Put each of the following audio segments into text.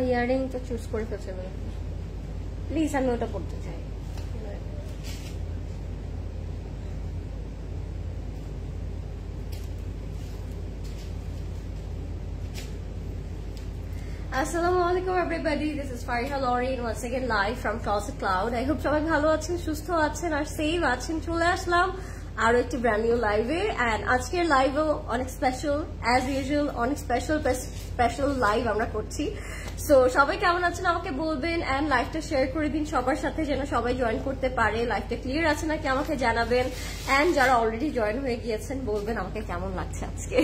Earring তো choose করে ফেলছে প্লিজ, আমি ওটা পড়তে চাই। Assalamualaikum everybody, this is Fariha Lauren once again live from Closet Cloud. I hope সবাই ভালো আছেন, সুস্থ আছেন আর সেফ আছেন। চলে আসলাম আরো একটি ব্র্যান্ড নিউ লাইভে, এন্ড আজকের লাইভও অনেক স্পেশাল, অ্যাজ ইউজুয়াল অনেক স্পেশাল লাইভ আমরা করছি। সো সবাই কেমন আছেন আমাকে বলবেন, এন্ড লাইভটা শেয়ার করে দিন সবার সাথে যেন সবাই জয়েন করতে পারে। লাইভটা ক্লিয়ার আছে নাকি আমাকে জানাবেন, এন্ড যারা অলরেডি জয়েন হয়ে গিয়েছেন বলবেন আমাকে কেমন লাগছে আজকে,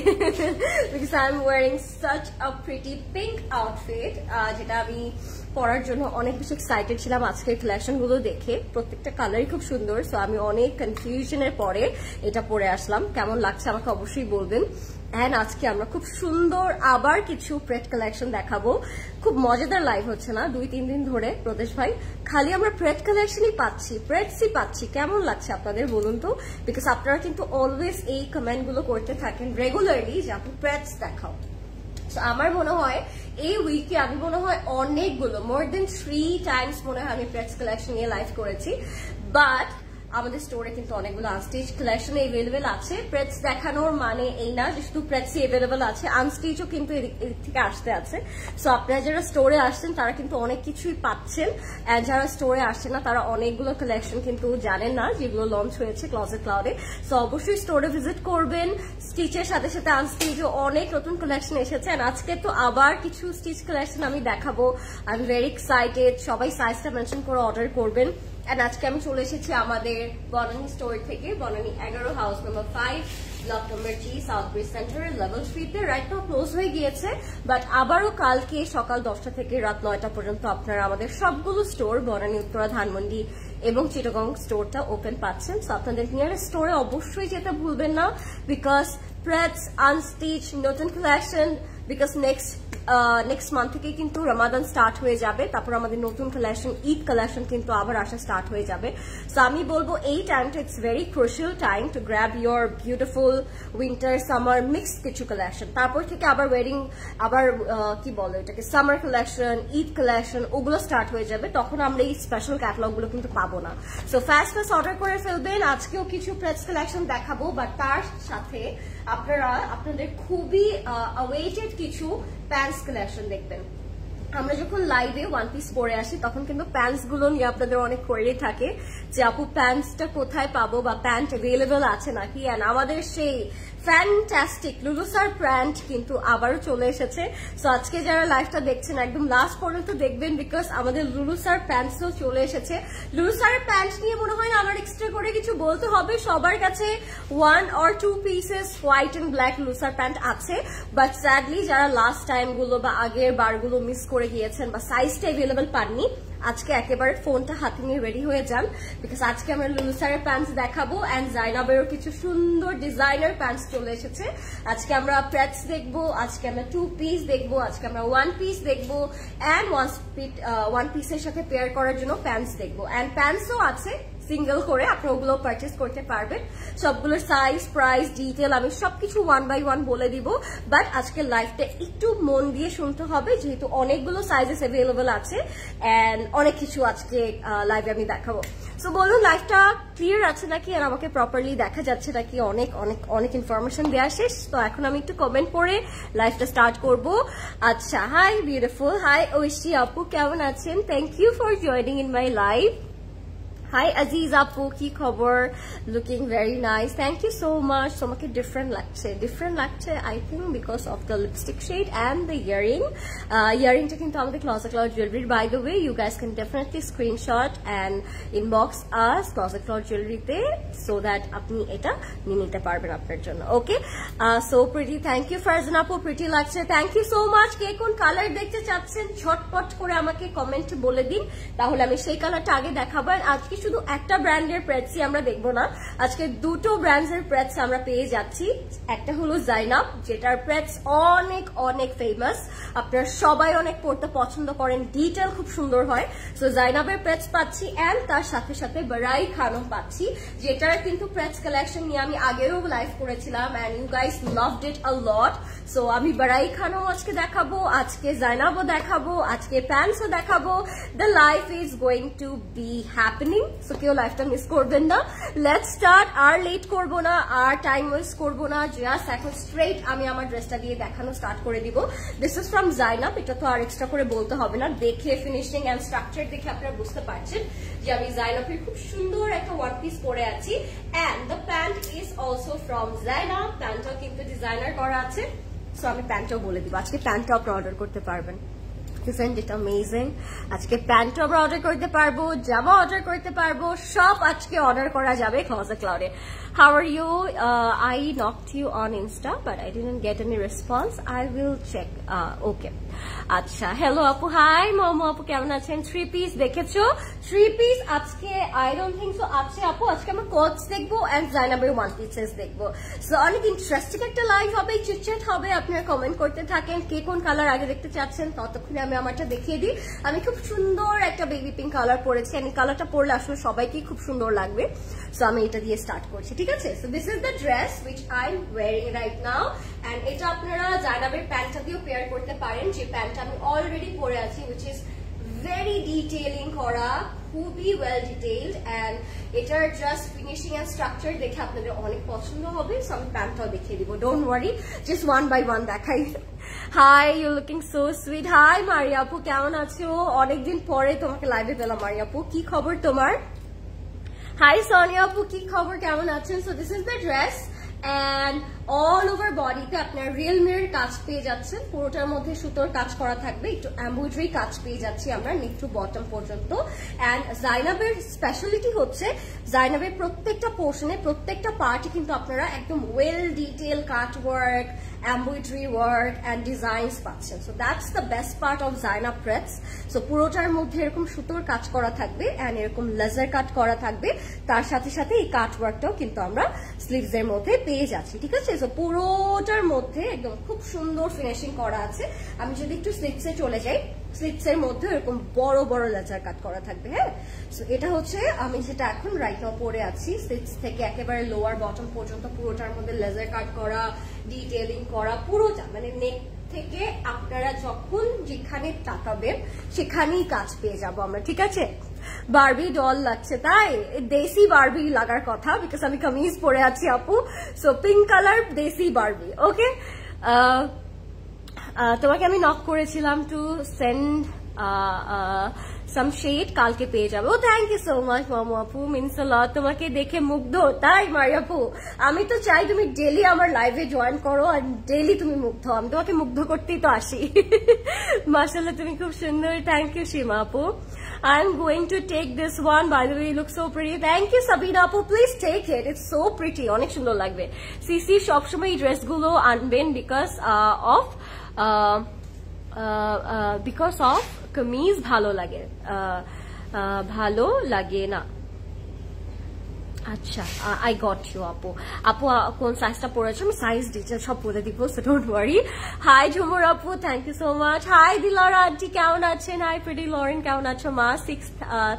because I am wearing such a pretty pink outfit, যেটা আমি পরার জন্য অনেক বেশি এক্সাইটেড ছিলাম আজকের কালেকশন গুলো দেখে। প্রত্যেকটা কালারই খুব সুন্দর, সো আমি অনেক কনফিউশনের পরে এটা পরে আসলাম। কেমন লাগছে আমাকে অবশ্যই বলবেন। এন্ড আজকে আমরা খুব সুন্দর আবার কিছু প্রেট কালেকশন দেখাবো। খুব মজাদার লাইভ হচ্ছে না 2-3 দিন ধরে প্রদেশ ভাই, খালি আমরা প্রেট কালেকশনই পাচ্ছি, প্রেটসই পাচ্ছি। কেমন লাগছে আপনাদের বলুন তো, বিকজ আপনারা কিন্তু অলওয়েজ এই কমেন্ট গুলো করতে থাকেন রেগুলারলি যে আপনি প্রেটস দেখাও। আমার মনে হয় এই উইকে আমি মনে হয় অনেকগুলো মোর দেন 3 টাইমস মনে হয় আমি প্রেটস কালেকশন নিয়ে লাইভ করেছি, বাট আমাদের স্টোরে কিন্তু অনেকগুলো আনস্টিচ কালেকশন এভেলেবেল আছে। প্রেটস দেখানোর মানে এই না যে শুধু প্রেটসই এভেলেবেল আছে, আনস্টিচও কিন্তু এদিক থেকে আসতে আছে। সো আপনারা যারা স্টোরে আসছেন তারা কিন্তু অনেক কিছুই পাচ্ছেন, এন্ড যারা স্টোরে আসছে না তারা অনেকগুলো কালেকশন কিন্তু জানেন না যেগুলো লঞ্চ হয়েছে ক্লজেট ক্লাউডে। সো অবশ্যই স্টোরে ভিজিট করবেন। স্টিচের সাথে সাথে আনস্টিচও অনেক নতুন কালেকশন এসেছে, এন্ড আজকে তো আবার কিছু স্টিচ কালেকশন আমি দেখাবো। আই এম ভেরি এক্সাইটেড, সবাই সাইজটা মেনশন করে অর্ডার করবেন। এন্ড আজকে আমি চলে এসেছি আমাদের বনানী স্টোর থেকে, বনানী 11 হাউস নাম্বার 5 ব্লক নম্বর জি, সাউথ ব্রিজ সেন্টারের লেভেল 3-তে। রাইট নাও ক্লোজ হয়ে গিয়েছে, বাট আবারও কালকে সকাল 10টা থেকে রাত 9টা পর্যন্ত আপনারা আমাদের সবগুলো স্টোর বনানী, উত্তরা, ধানমন্ডি এবং চিটাগং স্টোরটা ওপেন পাচ্ছেন। সো আপনাদের নিয়ারেস্ট স্টোরে অবশ্যই যেতে ভুলবেন না, বিকজ প্রেটস, আনস্টিচ, নতুন কালেকশন, বিকজ নেক্সট মান্থ থেকে কিন্তু রমাদান স্টার্ট হয়ে যাবে, তারপর আমাদের নতুন কালেকশন, ঈদ কালেকশন কিন্তু আবার আসা স্টার্ট হয়ে যাবে। সো আমি বলবো এই টাইমটা it's very crucial time to grab your beautiful winter summer mixed কিছু কালেকশন। তারপর থেকে আবার ওয়েডিং, আবার কি বলে এটাকে, সামার কালেকশন, ঈদ কালেকশন, ওগুলো স্টার্ট হয়ে যাবে। তখন আমরা এই স্পেশাল ক্যাটালগ গুলো কিন্তু পাবো না। সো ফাস্ট অর্ডার করে ফেলবেন। আজকেও কিছু প্রেটস কালেকশন দেখাবো, বাট তার সাথে আপনারা আপনাদের খুবই অ্যাওয়েটেড কিছু প্যান্টস কালেকশন দেখবেন। আমরা যখন লাইভে ওয়ান পিস পরে আসি তখন কিন্তু প্যান্টস গুলো নিয়ে আপনাদের অনেক কোয়েরি থাকে যে আপু প্যান্টসটা কোথায় পাবো বা প্যান্ট অ্যাভেলেবল আছে নাকি, এন্ড আমাদের সেই ফ্যান্টাস্টিক লুলুসার প্যান্ট কিন্তু আবারও চলে এসেছে। সো আজকে যারা লাইভটা দেখছেন একদম লাস্ট পর্যন্ত দেখবেন, বিকজ আমাদের লুলুসার প্যান্টসও চলে এসেছে। লুলুসারের প্যান্ট নিয়ে মনে হয় না আমার এক্সট্রা করে কিছু বলতে হবে, সবার কাছে 1 or 2 pieces white and black লুলুসার প্যান্ট আছে। বাট স্যাডলি যারা লাস্ট টাইম গুলো বা আগের বারগুলো মিস করে গিয়েছেন বা সাইজটা অ্যাভেলেবল পাননি, আজকে একেবারে ফোনটা হাতে নিয়ে রেডি হয়ে যান, বিকজ আজকে আমরা লুলুসারের প্যান্টস দেখাবো, এন্ড জাইনাবেরও কিছু সুন্দর ডিজাইনার প্যান্টস চলে এসেছে। আজকে আমরা প্রেটস দেখবো, আজকে আমরা 2 পিস দেখবো, আজকে আমরা 1 পিস দেখবো, এন্ড 1 পিসের সাথে পেয়ার করার জন্য প্যান্টস দেখবো। এন্ড প্যান্টসও আছে সিঙ্গেল করে, আপনি ওগুলো পারচেস করতে পারবেন। সবগুলোর সাইজ, প্রাইস, ডিটেল আমি সবকিছু 1 by 1 বলে দিব, বাট আজকে লাইভটা একটু মন দিয়ে শুনতে হবে যেহেতু অনেকগুলো সাইজেস অ্যাভেলেবল আছে এন্ড অনেক কিছু আজকে লাইভে আমি দেখাবো। সো বলুন লাইভটা ক্লিয়ার আছে নাকি আর আমাকে প্রপারলি দেখা যাচ্ছে নাকি? অনেক অনেক অনেক ইনফরমেশন দেওয়া শেষ, তো এখন আমি একটু কমেন্ট পড়ে লাইভটা স্টার্ট করব। আচ্ছা, হাই বিউটিফুল, হাই ঐশী আপু, কেমন আছেন? Thank you for joining in my live. Hi Aziz Apu, কি খবর? Looking very nice. Thank you so much. So আমাকে different লাগছে I think because of the lipstick shade and the earring. Earringটা কিন্তু আমাদের Closet Cloud Jewelry, by the way. You guys can definitely screenshot and inbox us Closet Cloud Jewelry তে, so that আপনি এটা নিয়ে নিতে পারবেন আপনার জন্য। Okay, so pretty. Thank you Farzan Apu, pretty লাগছে। Thank you so much. কে কোন কালার দেখতে চাচ্ছেন ঝটপট করে আমাকে কমেন্ট বলে দিন, তাহলে আমি সেই কালারটা আগে দেখাবো। আজকে শুধু একটা ব্র্যান্ডের প্রেটসই আমরা দেখবো না, আজকে দুটো ব্র্যান্ডের প্রেটস আমরা পেয়ে যাচ্ছি। একটা হলো জাইনাব, যেটার প্রেটস অনেক অনেক ফেমাস, আপনারা সবাই অনেক পড়তে পছন্দ করেন, ডিটেল খুব সুন্দর হয়। সো জাইনাবের প্রেটস পাচ্ছি, অ্যান্ড তার সাথে সাথে বারাই খানম পাচ্ছি, যেটার কিন্তু প্রেটস কালেকশন নিয়ে আমি আগেও লাইভ করেছিলাম and you guys loved it a lot. So আমি বারাই খানম আজকে দেখাবো, আজকে জাইনাবও দেখাবো, আজকে প্যান্টসও দেখাবো। The life is going to be happening, so কেউ লাইফটা মিস করবেন না। লেটস স্টার্ট, আর লেট করবো না, আর টাইম ওয়েস্ট করবো না, জাস্ট এখন স্ট্রেট আমি আমার ড্রেসটা দিয়ে দেখানো স্টার্ট করে দিব। দিস ইজ ফ্রম জাইনাব, এটা তো আর এক্সট্রা করে বলতে হবে না, দেখে ফিনিশিং অ্যান্ড স্ট্রাকচার দেখে আপনারা বুঝতে পারছেন যে আমি জাইনাবের খুব সুন্দর একটা ওয়ান পিস পরে আছি। And the pant is also from Zainab, প্যান্টটাও কিন্তু ডিজাইনার করা আছে। সো আমি প্যান্টটাও বলে দিব, আজকে প্যান্টটাও আপনি অর্ডার করতে পারবেন। Isn't it amazing? আজকে প্যান্টও আমরা অর্ডার করতে পারবো, জামা অর্ডার করতে পারবো, সব আজকে অর্ডার করা যাবে closet ক্লাউডে। How are you? I knocked you on Insta, but I didn't get any response. I will check. Okay. আচ্ছা, হ্যালো আপু, হাই মোমো আপু, কেমন আছেন? 3 পিস দেখেছো? 3 পিস আজকে আই ডোন্ট থিঙ্ক সো আছে আপু। আজকে আমরা কোটস দেখবো এন্ড জাইনাবের ওয়ান পিসেস দেখবো। সো অনেক ইন্টারেস্টিং একটা লাইভ হবে, চিটচ্যাট হবে, আপনারা কমেন্ট করতে থাকেন কে কোন কালার আগে দেখতে চাচ্ছেন, ততক্ষণে আমি আমারটা দেখিয়ে দিই। আমি খুব সুন্দর একটা বেবি পিঙ্ক কালার পরেছি, এই কালারটা পরলে আসলে সবাইকে খুব সুন্দর লাগবে। সো আমি এটা দিয়ে স্টার্ট করছি, ঠিক আছে? So this is the dress which I am wearing right now, and এটা আপনারা জাইনাবের প্যান্টটা দিয়েও পেয়ার করতে পারেন, যে প্যান্টটা আমি অলরেডি পরে আছি, হুইচ ইজ ভেরি ডিটেইলিং করা, খুবই ওয়েল ডিটেইলড, এন্ড এটার জাস্ট ফিনিশিং এন্ড স্ট্রাকচার দেখে আপনাদের অনেক পছন্দ হবে। সো আমি প্যান্টটাও দেখিয়ে দিব, don't worry, just one by one দেখাই। Hi, you looking so sweet. Hi Maria আপু, কেমন আছো? অনেকদিন পরে তোমাকে লাইভে পেলাম মারিয়া আপু, কি খবর তোমার? হাই সোনিয়া আপু, কি খবর, কেমন আছেন? So this is the dress, and all over বডিতে আপনার রিয়েল মিরর কাজ পেয়ে যাচ্ছেন, পুরোটার মধ্যে সুতোর কাজ করা থাকবে, একটু এমব্রয়ডারি কাজ পেয়ে যাচ্ছি আমরা নিচ টু বটম পর্যন্ত। এন্ড জাইনাবের স্পেশালিটি হচ্ছে জাইনাবের প্রত্যেকটা পোর্শনে প্রত্যেকটা পার্টে কিন্তু আপনারা একদম well detail cut work, embroidery work and designs পাচ্ছেন। So that's the best part of Zainab prets. সো পুরোটার মধ্যে এরকম সুতোর কাজ করা থাকবে এন্ড এরকম লেজার কাট করা থাকবে, তার সাথে সাথে এই কাট ওয়ার্কটাও কিন্তু আমরা স্লিভস এর মধ্যে পেয়ে যাচ্ছি, ঠিক আছে? সো পুরোটার মধ্যে একদম খুব সুন্দর ফিনিশিং করা আছে। আমি যদি একটু স্লিভসে চলে যাই, স্লিভস এর মধ্যে এরকম বড় বড় লেজার কাট করা থাকবে। হ্যাঁ, সো এটা হচ্ছে আমি যেটা এখন রাইট নাও পরে আছি, স্লিভস থেকে একেবারে লোয়ার বটম পর্যন্ত পুরোটার মধ্যে লেজার কাট করা, ডিটেইলিং করা, পুরোটা মানে নেক থেকে আপনারা যখন যেখানে তাকাবেন সেখানেই কাজ পেয়ে যাব আমরা, ঠিক আছে? বারবি ডল লাগছে, তাই দেশি বারবি লাগার কথা, বিকজ আমি কামিজ পরে আছি আপু। সো পিঙ্ক কালার দেশি বারবি, ওকে? তোমাকে আমি নক করেছিলাম টু সেন্ড সাম শেড, কালকে পেয়ে যাবো। থ্যাংক ইউ সো মাচ মামু আপু, মিনস আ লট। তোমাকে দেখে মুগ্ধ, তাই মারিয়া আপু? আমি তো চাই তুমি ডেলি আমার লাইভে জয়েন করো আর ডেলি তুমি মুগ্ধ, আমি তোমাকে মুগ্ধ করতেই তো আসি। মাশাআল্লাহ, তুমি খুব সুন্দর। থ্যাংক ইউ সীমা আপু। I'm going to take this one. By the way, you look so pretty. Thank you, Sabina Apu. Please take it. It's so pretty. অনেক সুন্দর লাগবে। সিসি সবসময় এই ড্রেসগুলো আনবেন because of কামিজ ভালো লাগে, ভালো লাগে না। আচ্ছা, আই গট ইউ আপু। আপু কোন সাইজটা পরেছো আমি সাইজ ডিটেল সব বলে দিব, so don't worry. Hi Jhumur আপু, thank you so much. Hi Dilara aunty, কেমন আছেন? হাই প্রিটি লরেন, কেমন আছো মা? 6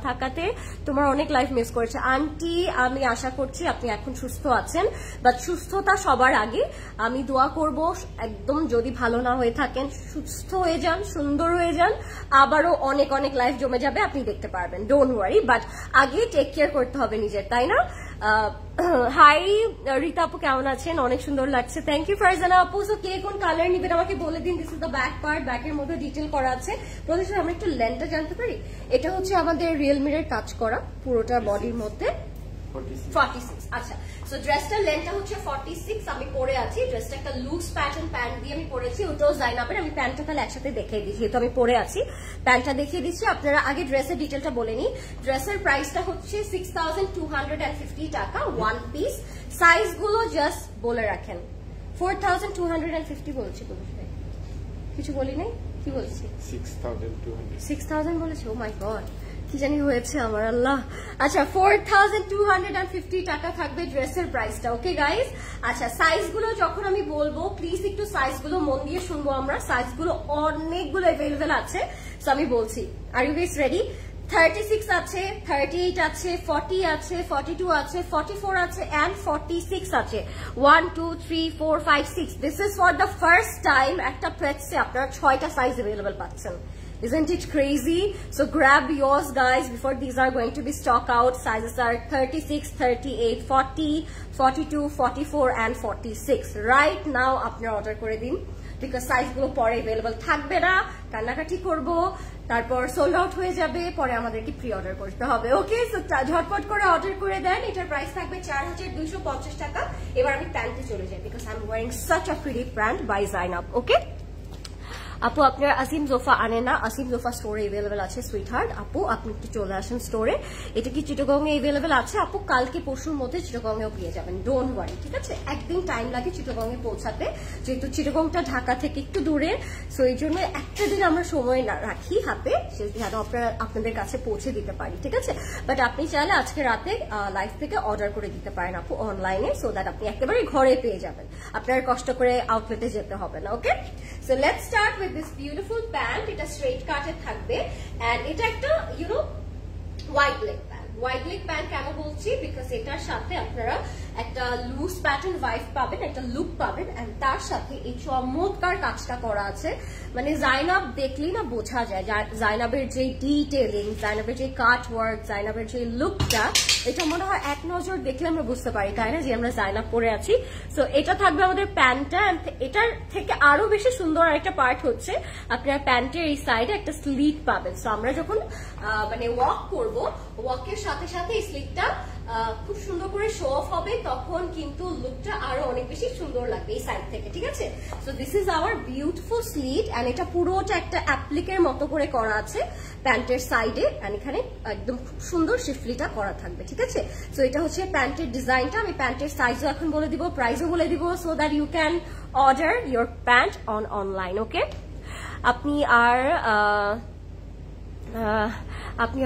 থাকাতে তোমার অনেক লাইফ মিস করেছে আন্টি। আমি আশা করছি আপনি এখন সুস্থ আছেন, বাট সুস্থতা সবার আগে। আমি দোয়া করব একদম যদি ভালো না হয়ে থাকেন সুস্থ হয়ে যান, সুন্দর হয়ে যান, আবারও অনেক অনেক লাইফ জমে যাবে, আপনি দেখতে পারবেন, ডোন্ট ওয়ারি। বাট আগে টেক কেয়ার করতে হবে নিজের, তাই না? হাই রীতা আপু, কেমন আছেন? অনেক সুন্দর লাগছে, থ্যাংক ইউ ফারজানা আপু। সো কে কোন কালার নিবেন আমাকে বলে দিন। This is the back part, ব্যাকের মধ্যে ডিটেল করা আছে। প্রথমে আমরা একটু লেন্থটা জানতে পারি। এটা হচ্ছে আমাদের রিয়েল মিরর কাজ করা পুরোটা বডির মধ্যে 46। আচ্ছা, সো ড্রেসটার লেন্থটা হচ্ছে 46, আমি পরে আছি। ড্রেসটা একটা লুজ প্যাটার্ন প্যান্ট দিয়ে আমি পরেছি, ওটাও জাইনাবের। আমি প্যান্টটা তাহলে একসাথে দেখিয়ে দিচ্ছি, যেহেতু আমি পরে আছি প্যান্টটা দেখিয়ে দিচ্ছি। আপনারা আগে ড্রেসের ডিটেলটা বলে নিই। ড্রেসের প্রাইসটা হচ্ছে 6250 টাকা ওয়ান পিস। সাইজ গুলো জাস্ট বলে রাখেন। 4250 বলছি, কিছু বলি নাই, কি বলছি? 6200 বলেছি। ও মাই গড, কি জানি হয়েছে আমার আল্লাহ। আচ্ছা 4250 টাকা থাকবে ড্রেসের প্রাইসটা। ওকে গাইস, আচ্ছা সাইজগুলো যখন আমি বলবো প্লিজ একটু সাইজগুলো মন দিয়ে শুনবো আমরা। সাইজগুলো অনেকগুলো अवेलेबल আছে, সো আমি বলছি। আর ইউ গাইস রেডি? 36 আছে, 38 আছে, 40 আছে, 42 আছে, 44 আছে and 46 আছে। 1 2 3 4 5 6 this is for the first time একটা প্লেটসে আপনারা 6টা সাইজ अवेलेबल পাচ্ছেন। Isn't it crazy? So grab yours guys before these are going to be stock out. Sizes are 36, 38, 40, 42, 44 and 46. Right now আপনারা অর্ডার করে দিন, বিকজ সাইজগুলো পরে अवेलेबल থাকবে না, কান্নাকাটি করব, তারপর সোল্ড আউট হয়ে যাবে, পরে আমাদেরকে প্রি অর্ডার করতে হবে। ওকে, সো ঝটপট করে অর্ডার করে দেন। এটার প্রাইস থাকবে 4250 টাকা। এবার আমি প্যান্টে চলে যাই, because I am wearing such a pretty pant by Zainab. Okay আপু, আপনার আসিম জোফা আনে না? আসিম জোফা স্টোরে अवेलेबल আছে সুইট হার্ট। আপু আপনি একটু চলে আসেন স্টোরে। এটা কি চিটাগং এ अवेलेबल আছে? আপু কালকে পরশুর মধ্যে চিটাগং এও পেয়ে যাবেন, ডোন্ট ওয়ারি। ঠিক আছে, একদিন টাইম লাগে চিটাগং এ পৌঁছাতে, যেহেতু চিটাগংটা ঢাকা থেকে একটু দূরে, সো এই জন্য একটা দিন আমরা সময় রাখি হাতে, যেন আপনাদের কাছে পৌঁছে দিতে পারি। ঠিক আছে, বাট আপনি চাইলে আজকে রাতে লাইভ থেকে অর্ডার করে দিতে পারেন আপু অনলাইনে, সো দ্যাট আপনি একেবারে ঘরে পেয়ে যাবেন, আপনার কষ্ট করে আউটলেটে যেতে হবে না। Okay, so let's start with this beautiful pant. এটা straight cut এ থাকবে and এটা একটা wide leg pant. Wide leg pant কেন বলছি, বিকজ এটার সাথে আপনারা একটা লুজ প্যাটার্ন ভাইব পাবেন, একটা লুক পাবেন, এন্ড তার সাথে এই চমৎকার কাজটা করা আছে। মানে জাইনাব দেখলেই না বোঝা যায় জাইনাবের যে ডিটেইলিং, জাইনাবের যে কাট ওয়ার্ক, জাইনাবের যে লুকটা, এটা মনে হয় এক নজর দেখলে আমরা বুঝতে পারি, তাই না, যে আমরা জাইনাব পরে আছি। সো এটা থাকবে আমাদের প্যান্টটা। এটার থেকে আরো বেশি সুন্দর একটা পার্ট হচ্ছে আপনার প্যান্টের এই সাইডে একটা স্লিট পাবেন। সো আমরা যখন মানে ওয়াক করবো, ওয়াকের সাথে সাথে এই স্লিটটা খুব সুন্দর করে শো অফ হবে, তখন কিন্তু লুকটা আরো অনেক বেশি সুন্দর লাগবে এই সাইড থেকে। ঠিক আছে, so this is our beautiful slit and এটা পুরোটা একটা অ্যাপ্লিকের মতো করে করা আছে প্যান্টের সাইডে, এন্ড এখানে একদম খুব সুন্দর শিফলিটা করা থাকবে। ঠিক আছে, সো এটা হচ্ছে প্যান্টের ডিজাইনটা। আমি প্যান্টের সাইজও এখন বলে দিব, প্রাইসও বলে দিব, so that you can order your pant online. Okay, আপনি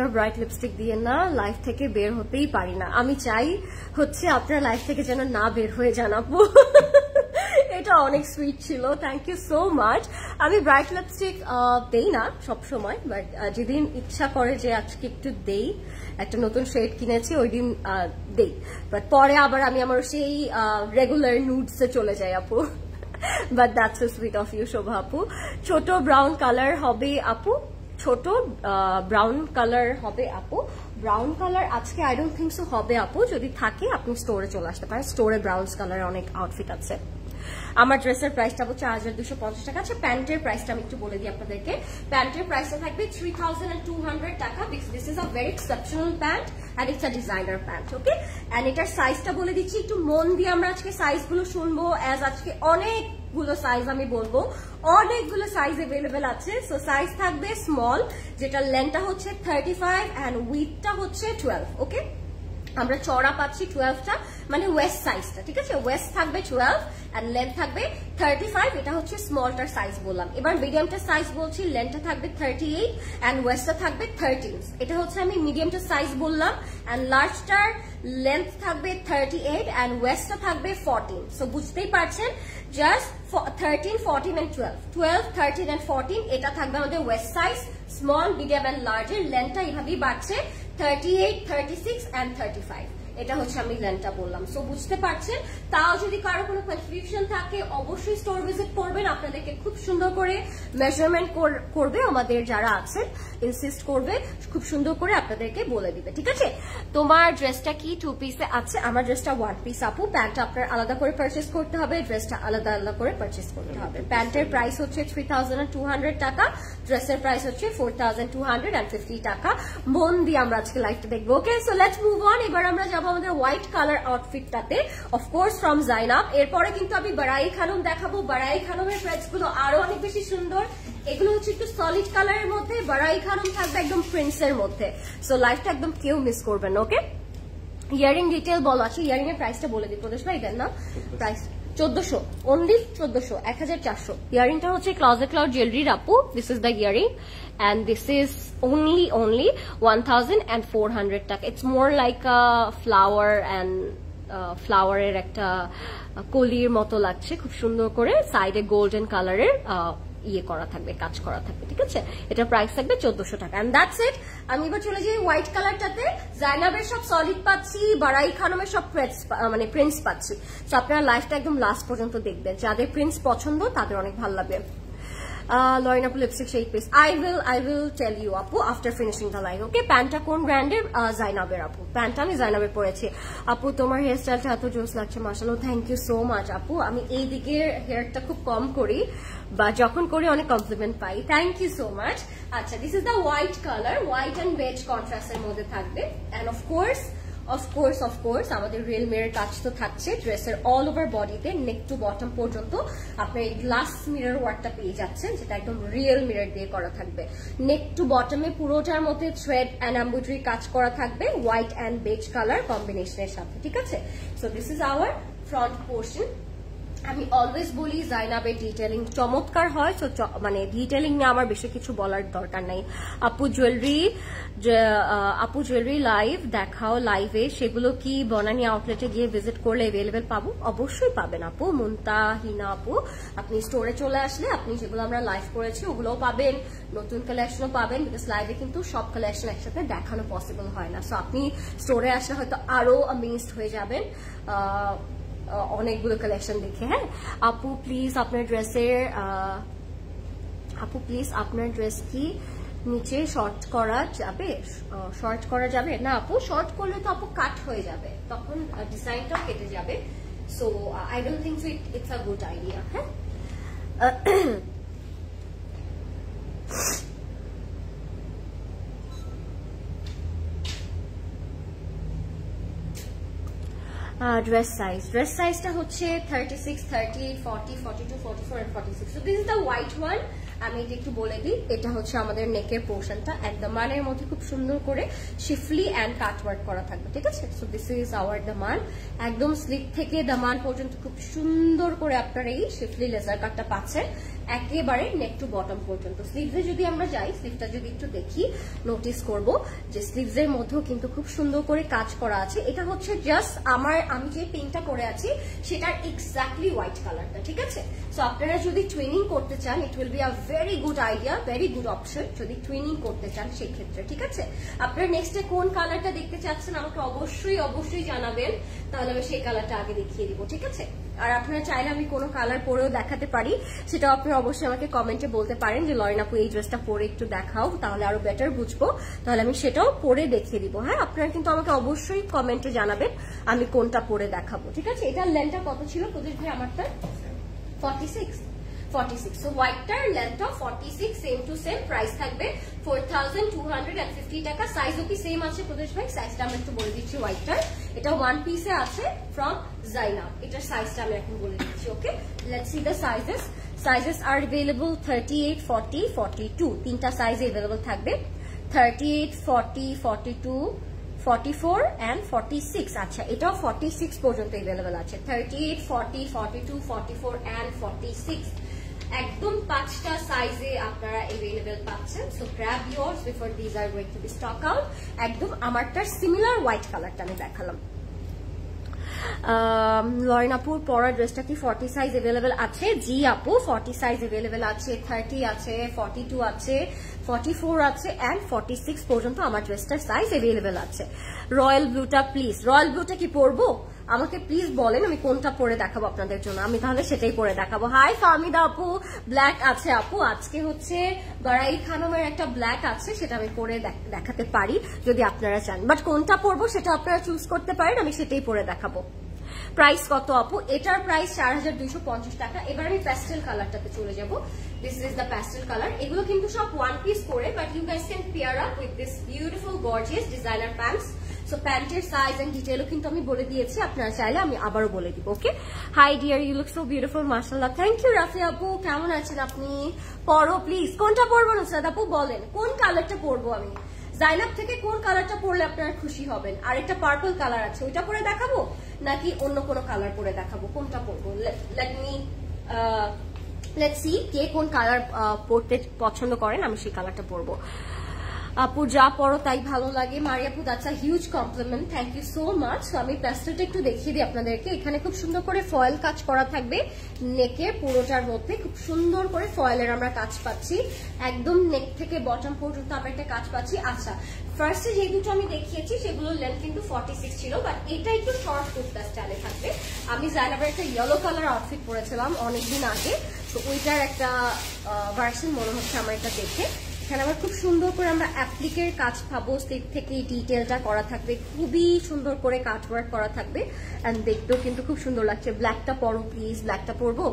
আর ব্রাইট লিপস্টিক দিয়ে না লাইফ থেকে বের হতেই পারি না। আমি চাই হচ্ছে আপনার লাইফ থেকে যেন না বের হয়ে যান আপু। এটা অনেক সুইট ছিল, থ্যাংক ইউ সো মাচ। আমি ব্রাইট লিপস্টিক দেই না সবসময়, বাট যেদিন ইচ্ছা করে যে আজকে একটু দেই, একটা নতুন শেড কিনেছি, ওই দিন দেই, বাট পরে আবার আমি আমার সেই রেগুলার নুডসে চলে যাই আপু। But that's so sweet of you Shobha আপু। ছোট ব্রাউন কালার হবে আপু, ছোট ব্রাউন কালার হবে আপু। ব্রাউন কালার আজকে আই ডোন্ট থিঙ্ক সো হবে আপু, যদি থাকে আপনি স্টোরে চলে আসতে পারেন, স্টোরে ব্রাউন কালারের অনেক আউটফিট আছে। আমার ড্রেসের প্রাইসটা হচ্ছে 4250 টাকা। আচ্ছা প্যান্টের প্রাইসটা আমি একটু বলে দিই আপনাদেরকে। প্যান্টের প্রাইসটা থাকবে 3200 টাকা, because this is a very exceptional pant and it's a designer pant. Okay, and এটার সাইজটা বলে দিচ্ছি, একটু মন দিয়ে আমরা আজকে সাইজগুলো শুনবো, অ্যাজ আজকে অনেকগুলো সাইজ আমি বলবো, অনেকগুলো সাইজ अवेलेबल আছে। সো সাইজ থাকবে স্মল, যেটা লেন্থটা হচ্ছে 35 এন্ড উইথটা হচ্ছে 12। ওকে, আমরা চড়া পাচ্ছি 12টা, মানে ওয়েস্ট সাইজটা। ঠিক আছে, ওয়েস্ট থাকবে 12 এন্ড লেন্থ থাকবে 35। এটা হচ্ছে স্মলটার সাইজ বললাম। এবার মিডিয়ামটার সাইজ বলছি, লেন্থটা থাকবে 38 এন্ড ওয়েস্টটা থাকবে 13। এটা হচ্ছে আমি মিডিয়ামটার সাইজ বললাম, এন্ড লার্জটার লেন্থ থাকবে 38 এন্ড ওয়েস্টটা থাকবে 14। সো বুঝতেই পারছেন, জাস্ট 13, 14 এন্ড 12, 13 এন্ড 14 এটা থাকবে আমাদের waist size. Small, medium and লার্জের লেন্থটা এইভাবেই বাড়ছে, 38, 36 এন্ড 35। এটা হচ্ছে আমি লেন্থটা বললাম। সো বুঝতে পারছেন। তাও যদি কারো কোনো কনফিউশন থাকে অবশ্যই স্টোর ভিজিট করবেন, আপনাদেরকে খুব সুন্দর করে মেজারমেন্ট করবে, আমাদের যারা আছেন ইনসিস্ট করবে, খুব সুন্দর করে আপনাদেরকে বলে দিবে। ঠিক আছে, তোমার ড্রেসটা কি 2 পিসে আছে? আমার ড্রেসটা 1 পিস আপু। প্যান্টটা আপনার আলাদা করে পারচেস করতে হবে, ড্রেসটা আলাদা আলাদা করে পারচেস করতে হবে। প্যান্টের প্রাইস হচ্ছে 3200 টাকা, ড্রেসের প্রাইস হচ্ছে 4250 টাকা। মন দিয়ে আমরা আজকে লাইভটা দেখবো। Okay, so let's move on. এবার আমরা যাবো আমাদের হোয়াইট কালার আউটফিটটাতে, অফকোর্স ফ্রম জাইনাব। এরপরে কিন্তু আমি বারাই খানম দেখাবো। বারাই খানমের প্রাইসগুলো আরো অনেক বেশি সুন্দর। এগুলো হচ্ছে একটু সলিড কালারের মধ্যে, বারাই খানম থাকবে একদম প্রিন্সের মধ্যে। সো লাইফটা একদম কেউ মিস করবেন। ওকে, ইয়ারিং ডিটেল বলা আছে, ইয়ারিং এর প্রাইসটা বলে দিই প্রদেশ ভাই, দেন না প্রাইস 1400 only 1400 1400 ইয়ারিংটা হচ্ছে ক্লজেট ক্লাউড জুয়েলারির আপু this is the earring and this is only 1400 টাকা it's more like a flower and ফ্লাওয়ারের একটা কলির মতো লাগছে খুব সুন্দর করে সাইডে গোল্ডেন কালারের ইয়ে করা থাকবে কাজ করা থাকবে ঠিক আছে এটা প্রাইস থাকবে 1400 টাকা এন্ড দ্যাটস ইট আমি এবার চলে যাই হোয়াইট কালারটাতে জাইনাবের সব সলিড পাচ্ছি বারাই খানমের সব মানে প্রিন্টস পাচ্ছি সো আপনারা লাইফটা একদম লাস্ট পর্যন্ত দেখবেন যাদের প্রিন্টস পছন্দ তাদের অনেক ভালো লাগবে Lauren Apu lipstick shade please I will tell you Apu after finishing the live okay প্যান্টটা কোন ব্র্যান্ডের জাইনাবের আপু প্যান্টটা আমি জাইনাবের পরেছি আপু তোমার হেয়ার স্টাইলটা এত জোস লাগছে মাশাআল্লাহ থ্যাংক ইউ সো মাচ আপু আমি এই দিকের হেয়ারটা খুব কম করি বা যখন করি অনেক কমপ্লিমেন্ট পাই থ্যাংক ইউ সো মাচ আচ্ছা this is the white colour white and beige কন্ট্রাস্টের মধ্যে থাকবে এন্ড অফ কোর্স আমাদের রিয়েল মিরর কাজ তো থাকছে ড্রেসের অল ওভার বডিতে নেক টু বটম পর্যন্ত আপনি এই গ্লাস মিরর ওয়ার্কটা পেয়ে যাচ্ছেন যেটা একদম রিয়েল মিরর দিয়ে করা থাকবে নেক টু বটমে পুরোটার মধ্যে থ্রেড এন্ড এমব্রয়ডারি কাজ করা থাকবে হোয়াইট এন্ড বেজ কালার কম্বিনেশনের সাথে ঠিক আছে so this is our front portion আমি অলওয়েজ বলি জাইনাবের ডিটেইলিং চমৎকার হয় তো মানে ডিটেইলিং নিয়ে আমার বেশি কিছু বলার দরকার নাই আপু জুয়েলারি লাইভ দেখাও লাইভে সেগুলো কি বনানী আউটলেটে গিয়ে ভিজিট করলে अवेलेबल পাবো অবশ্যই পাবেন আপু মুনতাহিনা আপু আপনি স্টোরে চলে আসলে আপনি যেগুলো আমরা লাইভ করেছি ওগুলোও পাবেন নতুন কালেকশনও পাবেন বিকজ লাইভে কিন্তু সব কালেকশন একসাথে দেখানো পসিবল হয় না সো আপনি স্টোরে আসলে হয়তো আরো অ্যামেজড হয়ে যাবেন অনেকগুলো কালেকশন দেখে হ্যাঁ আপু প্লিজ আপনার ড্রেস কি নিচে শর্ট করা যাবে না আপু শর্ট করলে তো আপু কাট হয়ে যাবে তখন ডিজাইনটাও কেটে যাবে so I don't think so it's a good idea হ্যাঁ dress size টা হচ্ছে 36 38 40 42 44 and 46 so this is the white one আমি এটা একটু বলে দিই এটা হচ্ছে আমাদের নেকের পোরশনটা এন্ড দামানের মধ্যে খুব সুন্দর করে শিফলি এন্ড কাট ওয়ার্ক করা থাকবে ঠিক আছে সো দিস ইজ আওয়ার দামান একদম স্লিপ থেকে দামান পর্যন্ত খুব সুন্দর করে আপনারা এই শিফলি লেজার কাটটা পাচ্ছেন একেবারে নেক টু বটম পর্যন্ত স্লিভসে যদি আমরা যাই স্লিভটা যদি একটু দেখি নোটিস করব যে স্লিভসের মধ্যেও কিন্তু খুব সুন্দর করে কাজ করা আছে এটা হচ্ছে জাস্ট আমি যে পিনটা করে আছি সেটার এক্স্যাক্টলি হোয়াইট কালারটা ঠিক আছে সো আপনারা যদি টুইনিং করতে চান it will be a very good idea very good option যদি টুইনিং করতে চান সেই ক্ষেত্রে ঠিক আছে আপনারা নেক্সটে কোন কালারটা দেখতে চাচ্ছেন আমাকে অবশ্যই জানাবেন তাহলে আমি সেই কালারটা আগে দেখিয়ে দিব ঠিক আছে আর আপনারা চাইলে আমি কোনো কালার পরেও দেখাতে পারি সেটা আপনারা অবশ্যই আমাকে কমেন্টে বলতে পারেন যে লরেন আপু এই ড্রেসটা পরে একটু দেখাও তাহলে আরো বেটার বুঝবো তাহলে আমি সেটাও পরে দেখিয়ে দিব হ্যাঁ আপনারা কিন্তু আমাকে অবশ্যই কমেন্টে জানাবেন আমি কোনটা পরে দেখাবো ঠিক আছে এটার লেন্থটা কত ছিল প্রদেশ ভাই আমারটা 46 so white টার length 46 same to same price থাকবে 4250 টাকা সাইজও কি সেম আছে প্রদেশ ভাই সাইজটা আমি একটু বলে দিচ্ছি হোয়াইট টার এটা ওয়ান পিসে আছে ফ্রম জাইনা এটার সাইজটা আমি এখন বলে দিচ্ছি okay let's see the sizes R available 38 40 42 তিনটা সাইজ अवेलेबल থাকবে 38 40 42 44 and 46 আচ্ছা এটাও 46 পর্যন্ত अवेलेबल আছে 38 40 42 44 and 46 একদম পাঁচটা সাইজে আপনারা अवेलेबल পাচ্ছেন so grab yours before these are going to be stock out একদম আমারটার সিমিলার হোয়াইট কালারটা আমি দেখালাম লরেন আপুর পরা ড্রেসটা কি 40 সাইজ अवेलेबल আছে জি আপু 40 সাইজ अवेलेबल আছে 30 আছে 42 আছে 44 আছে এন্ড 46 পর্যন্ত আমার ড্রেসটার সাইজ अवेलेबल আছে রয়্যাল ব্লুটা কি পরবো আমাকে প্লিজ বলেন আমি কোনটা পরে দেখাবো আপনাদের জন্য আমি তাহলে সেটাই পরে দেখাবো হাই ফাহমিদা আপু ব্ল্যাক আছে আপু আজকে হচ্ছে বারাই খানমের একটা ব্ল্যাক আছে সেটা আমি পরে দেখাতে পারি যদি আপনারা চান বাট কোনটা পরবো সেটা আপনারা চুজ করতে পারেন আমি সেটাই পরে দেখাবো প্রাইস কত আপু এটার প্রাইস 4250 টাকা এবার আমি প্যাস্টেল কালারটাতে চলে যাব this is the pastel colour এগুলো কিন্তু সব ওয়ান পিস করে but you guys can pair up with this beautiful gorgeous designer pants so প্যান্টের সাইজ এন্ড ডিটেইলও কিন্তু আমি বলে দিয়েছি আপনারা চাইলে আমি আবারও বলে দিব okay hi dear you look so beautiful মাশাআল্লাহ থ্যাংক ইউ রাফি আপু কেমন আছেন আপনি পরো প্লিজ কোনটা পরবো নুসরাত আপু বলেন কোন কালারটা পরবো আমি জাইনাব থেকে কোন কালারটা পরলে আপনারা খুশি হবেন? আর একটা পার্পল কালার আছে, ওইটা পরে দেখাবো নাকি অন্য কোনো কালার পরে দেখাবো? কোনটা পরবো? লেটস সি কে কোন কালার পরতে পছন্দ করেন, আমি সেই কালারটা পরবো। আপু যা পরো তাই ভালো লাগে। মারিয়াপু, that's a huge compliment, thank you so much. আমি প্যাস্টেলটা একটু দেখিয়ে দিই আপনাদেরকে। এখানে খুব সুন্দর করে ফয়েল কাজ করা থাকবে নেকে, পুরোটার মধ্যে খুব সুন্দর করে ফয়েলের আমরা কাজ পাচ্ছি, একদম নেক থেকে বটম পর্যন্ত আমরা একটা কাজ পাচ্ছি। আচ্ছা, ফার্স্টে যে দুটো আমি দেখিয়েছি সেগুলোর লেন্থ কিন্তু 46 ছিল, বাট এটা একটু শর্ট কুর্তা স্টাইলে থাকবে। আমি জাইনাবের একটা ইয়েলো কালার আউটফিট পরেছিলাম অনেকদিন আগে, তো ওইটার একটা ভার্সন মনে হচ্ছে আমার এটা দেখে। এখানে আবার খুব সুন্দর করে আমরা অ্যাপ্লিকের কাজ পাবো, স্লিপ থেকে ডিটেলটা করা থাকবে, খুবই সুন্দর করে কাটওয়ার্ক করা থাকবে, এন্ড দেখতেও কিন্তু খুব সুন্দর লাগছে। ব্ল্যাকটা পরো প্লিজ। ব্ল্যাকটা পরবো?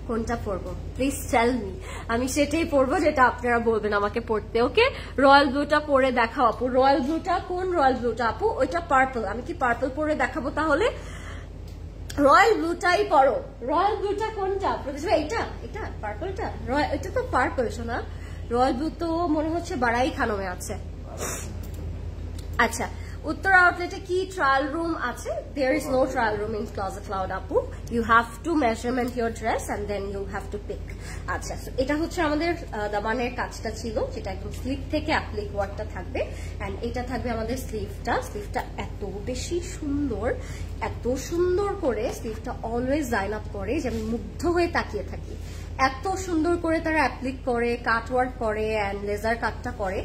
কোনটা পরবো প্লিজ টেল মি, আমি সেটাই পরবো যেটা আপনারা বলবেন আমাকে পরতে। ওকে, রয়্যাল ব্লুটা পরে দেখাও আপু। রয়্যাল ব্লুটা কোন রয়্যাল ব্লুটা আপু? ওইটা পার্পল। আমি কি পার্পল পরে দেখাবো তাহলে? রয়্যাল ব্লুটাই পরো। রয়্যাল ব্লুটা কোনটা? এইটা? এটা পার্পলটা? এটা তো পার্পল শোনা। রয়্যাল ব্লু তো মনে হচ্ছে বাড়াই খানমে আছে। আচ্ছা, উত্তর আউটলেটে কি ট্রায়াল রুম আছে? There is no trial room in Closet Cloud আপু, you have to measurement your dress and then you have to pick. আচ্ছা, এটা হচ্ছে আমাদের দামানের কাজটা ছিল, যেটা একদম স্লিভ থেকে অ্যাপ্লিক ওয়ার্কটা থাকবে, এন্ড এটা থাকবে আমাদের স্লিভটা। স্লিভটা এত বেশি সুন্দর, এত সুন্দর করে স্লিভটা অলওয়েজ জাইনাব করে যে আমি মুগ্ধ হয়ে তাকিয়ে থাকি। এত সুন্দর করে তারা অ্যাপ্লিক করে, কাটওয়ার্ক করে, এন্ড লেজার কাটটা করে,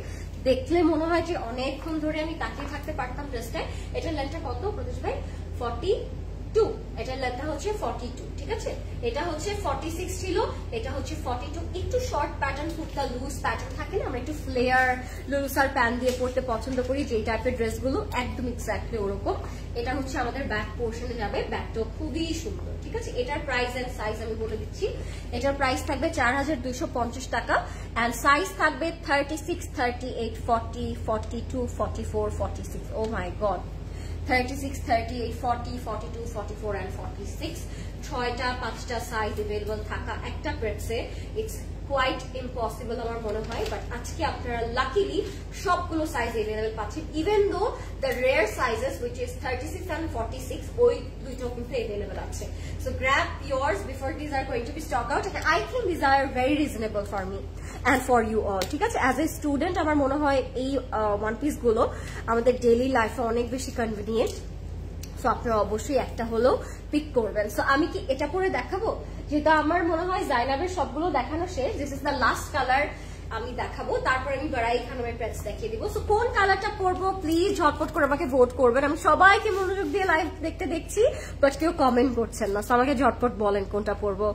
দেখলে মনে হয় যে অনেকক্ষণ ধরে আমি তাকিয়ে থাকতে পারতাম ড্রেসটায়। এটার লেন্থটা কত প্রদেশ ভাই? 42। এটার লেন্থটা হচ্ছে 42, ঠিক আছে? এটা হচ্ছে 46 ছিল, এটা হচ্ছে 42। একটু short pattern kurta, loose pattern থাকে না, আমরা একটু ফ্লেয়ার লুসার প্যান্ট দিয়ে পরতে পছন্দ করি, যেই টাইপের ড্রেসগুলো একদম এক্স্যাক্টলি ওরকম। এটা হচ্ছে আমাদের ব্যাক পোর্শনে যাবে, ব্যাকটাও খুবই সুন্দর, ঠিক আছে? এটার প্রাইস এন্ড সাইজ আমি বলে দিচ্ছি। এটার প্রাইস থাকবে 4250 টাকা, এন্ড সাইজ থাকবে 36, 38, 40, 42, 44, 46। ও মাই গড, 36, 38, 40, 42, 44 and 46, 6টা 5টা সাইজ अवेलेबल থাকা একটা ড্রেসে ইটস কোয়াইট ইম্পসিবল আমার মনে হয়, বাট আজকে আপনারা লাকিলি সবগুলো সাইজ अवेलेबल পাচ্ছেন, even though the rare sizes which is 36 and 46, ওই দুটো কিন্তু अवेलेबल আছে। So grab yours before these are going to be stock out, and I think these are very reasonable for me and for you all, ঠিক আছে? As a student আমার মনে হয় এই ওয়ান পিস গুলো আমাদের ডেইলি লাইফে অনেক বেশি কনভিনিয়েন্ট, সো আপনারা অবশ্যই একটা হলেও পিক করবেন। সো আমি কি এটা পরে দেখাবো? যেহেতু আমার মনে হয় জাইনাবের সবগুলো দেখানো শেষ, this is the last colour আমি দেখাবো, তারপর আমি বারাই খানমের প্যাচ দেখিয়ে দিব। সো কোন কালারটা পরবো প্লিজ ঝটপট করে আমাকে ভোট করবেন। আমি সবাইকে মনোযোগ দিয়ে লাইভ দেখছি, বাট কেউ কমেন্ট করছেন না, সো আমাকে ঝটপট বলেন কোনটা পরবো।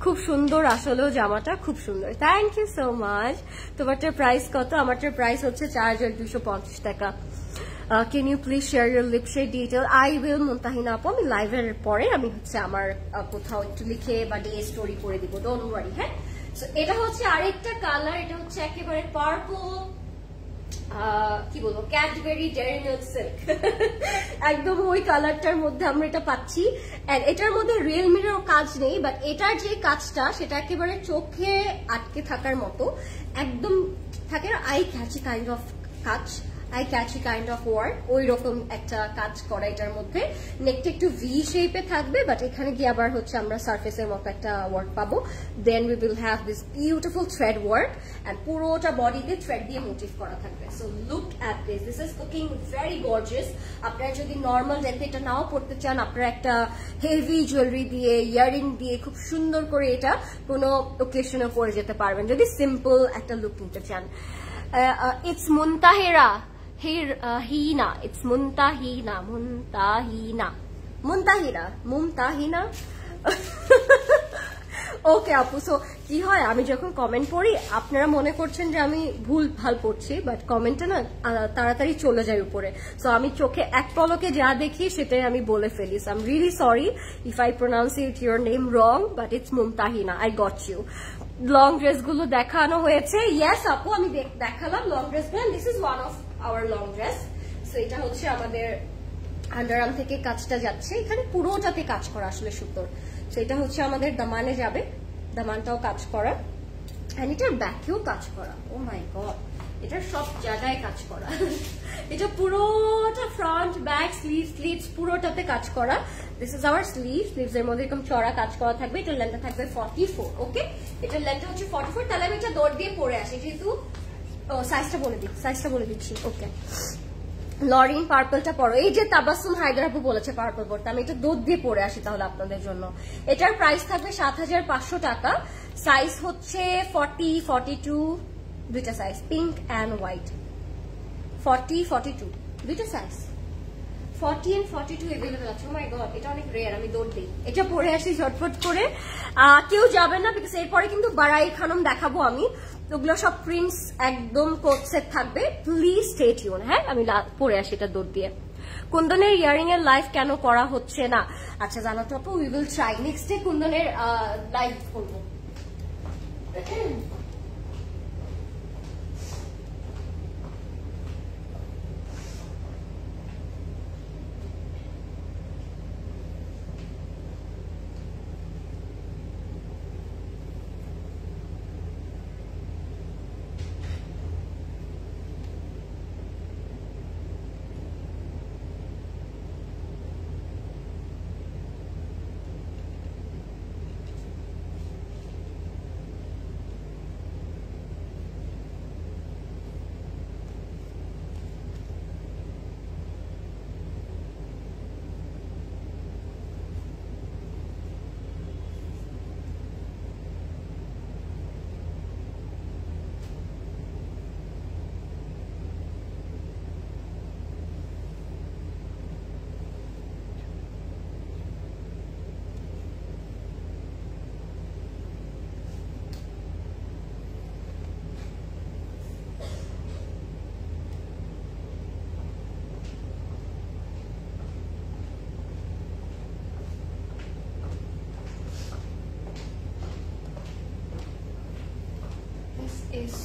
খুব সুন্দর আসলেও জামাটা, খুব সুন্দর, থ্যাংক ইউ সো মাচ। তোমারটার প্রাইস কত? আমারটার প্রাইস হচ্ছে 4250 টাকা। Can you please share your lip shade detail? I will, Muntahina আপু, আমি লাইভের পরে আমি হচ্ছে আমার কোথাও একটু লিখে বা ডে স্টোরি করে দিব, ডোন্ট ওয়ারি। হ্যাঁ, সো এটা হচ্ছে আরেকটা কালার, এটা হচ্ছে একেবারে পার্পল, কি বলবো, ক্যাডবেরি ডেয়ারি মিল্ক সিল্ক, একদম ওই কালারটার মধ্যে আমরা এটা পাচ্ছি। এন্ড এটার মধ্যে রিয়েল মিরর কাজ নেই, বাট এটার যে কাজটা সেটা একেবারে চোখে আটকে থাকার মতো, একদম থাকে না আই ক্যাচি কাইন্ড অফ কাজ, eye catchy kind of work, ওই রকম একটা কাজ করা এটার মধ্যে। নেকটা একটু ভি শেপে থাকবে, বাট এখানে গিয়ে আবার হচ্ছে আমরা সার্ফেসের মতো একটা ওয়ার্ক পাবো। Then we will have this beautiful thread work, and পুরোটা বডিতে থ্রেড দিয়ে মোটিভ করা থাকবে। So look at this, this is looking very gorgeous. আপনারা যদি নর্মাল ডেতে এটা নাও পড়তে চান, আপনারা একটা হেভি জুয়েলারি দিয়ে, ইয়ারিং দিয়ে খুব সুন্দর করে এটা কোনো ওকেশনে পরে যেতে পারবেন, যদি সিম্পল একটা লুক নিতে চান। It's মুনতাহিরা Hina, it's Muntahina, Mumtahina. ওকে আপু, সো কি হয় আমি যখন কমেন্ট পড়ি আপনারা মনে করছেন যে আমি ভুল ভাল পড়ছি, বাট কমেন্টটা না তাড়াতাড়ি চলে যায় উপরে, সো আমি চোখে এক পলকে যা দেখি সেটাই আমি বলে ফেলি। So I am really sorry if I pronounce your name wrong, but it's Mumtahina, I got you. Long dress গুলো দেখানো হয়েছে, ইয়েস আপু আমি দেখালাম লং ড্রেস গুলো, this is one of our long dress. So এটা হচ্ছে আমাদের আন্ডারআর্ম থেকে কাজটা যাচ্ছে, এখানে পুরোটাতে কাজ করা আসলে সুন্দর। সো এটা হচ্ছে আমাদের দামানে যাবে, দামানটাও কাজ করা, এন্ড এটার ব্যাকেও কাজ করা। ও মাই গড, এটা সব জায়গায় কাজ করা এটা পুরোটা ফ্রন্ট ব্যাক স্লিভস পুরোটাতে কাজ করা দিস ইজ আওয়ার স্লিভস এর মধ্যে এরকম চড়া কাজ করা থাকবে এটার লেন্থ থাকবে 44 ওকে এটার লেন্থ হচ্ছে 44 তাহলে আমি এটা দৌড় দিয়ে পরে আসি যেহেতু সাইজটা বলে দিচ্ছি ওকে লরিন পার্পলটা পরো এই যে তাবাসসুম হায়দার আপু বলেছে পার্পল পরতে আমি এটা দুধ দিয়ে পরে আসি তাহলে আপনাদের জন্য এটার প্রাইস থাকবে 7500 টাকা সাইজ হচ্ছে 40 42 দুইটা সাইজ পিঙ্ক এন্ড হোয়াইট 40 42 দুইটা সাইজ 40 and 42 अवेलेबल আছে ও মাই গড এটা অনেক রেয়ার আমি দৌড় দিই এটা পরে আসি ঝটফট করে কেউ যাবে না বিকজ এরপরে কিন্তু বাড়াই খানম দেখাবো আমি ওগুলো সব প্রিন্টস একদম কোট সেট থাকবে প্লিজ স্টে টিউন হ্যাঁ আমি পরে আসি এটা দৌড় দিয়ে কুন্দনের ইয়ারিং এর লাইভ কেন করা হচ্ছে না আচ্ছা জানো তো আপু we will try next day কুন্দনের লাইভ করবো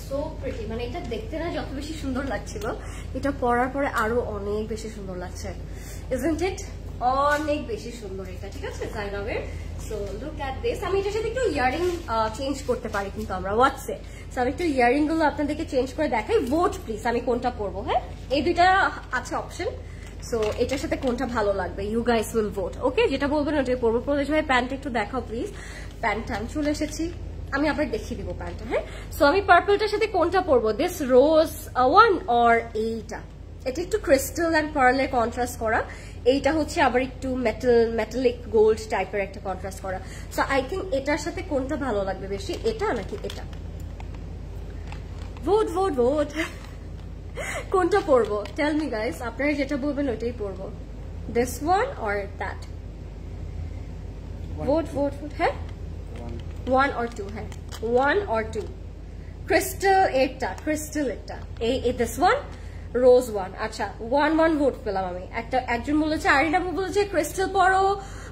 সো প্রিটি মানে এটা দেখতে না যত বেশি সুন্দর লাগছিল এটা পরার পরে আরো অনেক বেশি সুন্দর লাগছে ইজন্ট ইট অনেক বেশি সুন্দর এটা ঠিক আছে জাইনাবের সো লুক অ্যাট দিস আমি এটার সাথে একটু ইয়ারিং চেঞ্জ করতে পারি কিন্তু আমরা হোয়াটসে সো আমি একটু ইয়ারিং গুলো আপনাদেরকে চেঞ্জ করে দেখাই ভোট প্লিজ আমি কোনটা পরবো হ্যাঁ এই দুইটা আছে অপশন সো এটার সাথে কোনটা ভালো লাগবে ইউ গাইস উইল ভোট ওকে যেটা বলবেন ওটাই পরবো প্রদেশ ভাই প্যান্ট একটু দেখাও প্লিজ প্যান্টটা আমি চলে এসেছি আমি আবার দেখিয়ে দিব প্যান্টটা হ্যাঁ সো আমি পার্পলটার সাথে কোনটা পরবো দিস রোজ ওয়ান অর এইটা এটা একটু ক্রিস্টাল এন্ড পার্লের কন্ট্রাস্ট করা এইটা হচ্ছে আবার একটু মেটালিক গোল্ড টাইপের একটা কন্ট্রাস্ট করা সো আই থিঙ্ক এটার সাথে কোনটা ভালো লাগবে বেশি এটা নাকি এটা ভোট ভোট ভোট কোনটা পরবো টেল মি গাইস আপনারা যেটা বলবেন ওইটাই পরবো this one or that vote vote vote হ্যাঁ 1 or 2 है 1 or 2 crystal এটা this one rose one আচ্ছা 1 ভোট পেলাম আমি একজন বলেছে আরিনা আপু বলেছে ক্রিস্টাল পরো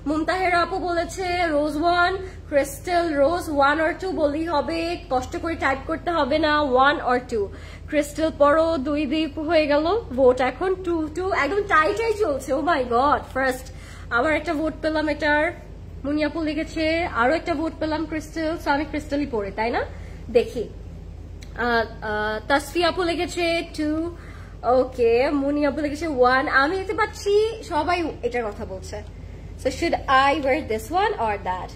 মুমতাহেরা আপু বলেছে রোজ 1 ক্রিস্টাল রোজ 1 or 2 বললেই হবে কষ্ট করে টাইপ করতে হবে না 1 or 2 ক্রিস্টাল পরো 2 হয়ে গেল ভোট এখন 2 একদম টাইটাই চলছে ও মাই গড ফার্স্ট আবার একটা ভোট পেলাম এটার মুনিয়াপু লিখেছে আরো একটা ভোট পেলাম ক্রিস্টাল সো আমি ক্রিস্টালই পরে তাই না দেখি তাসফি আপু লিখেছে 2 ওকে মুনিয়াপু লিখেছে 1 আমি দেখতে পাচ্ছি সবাই এটার কথা বলছে so should I wear this one or that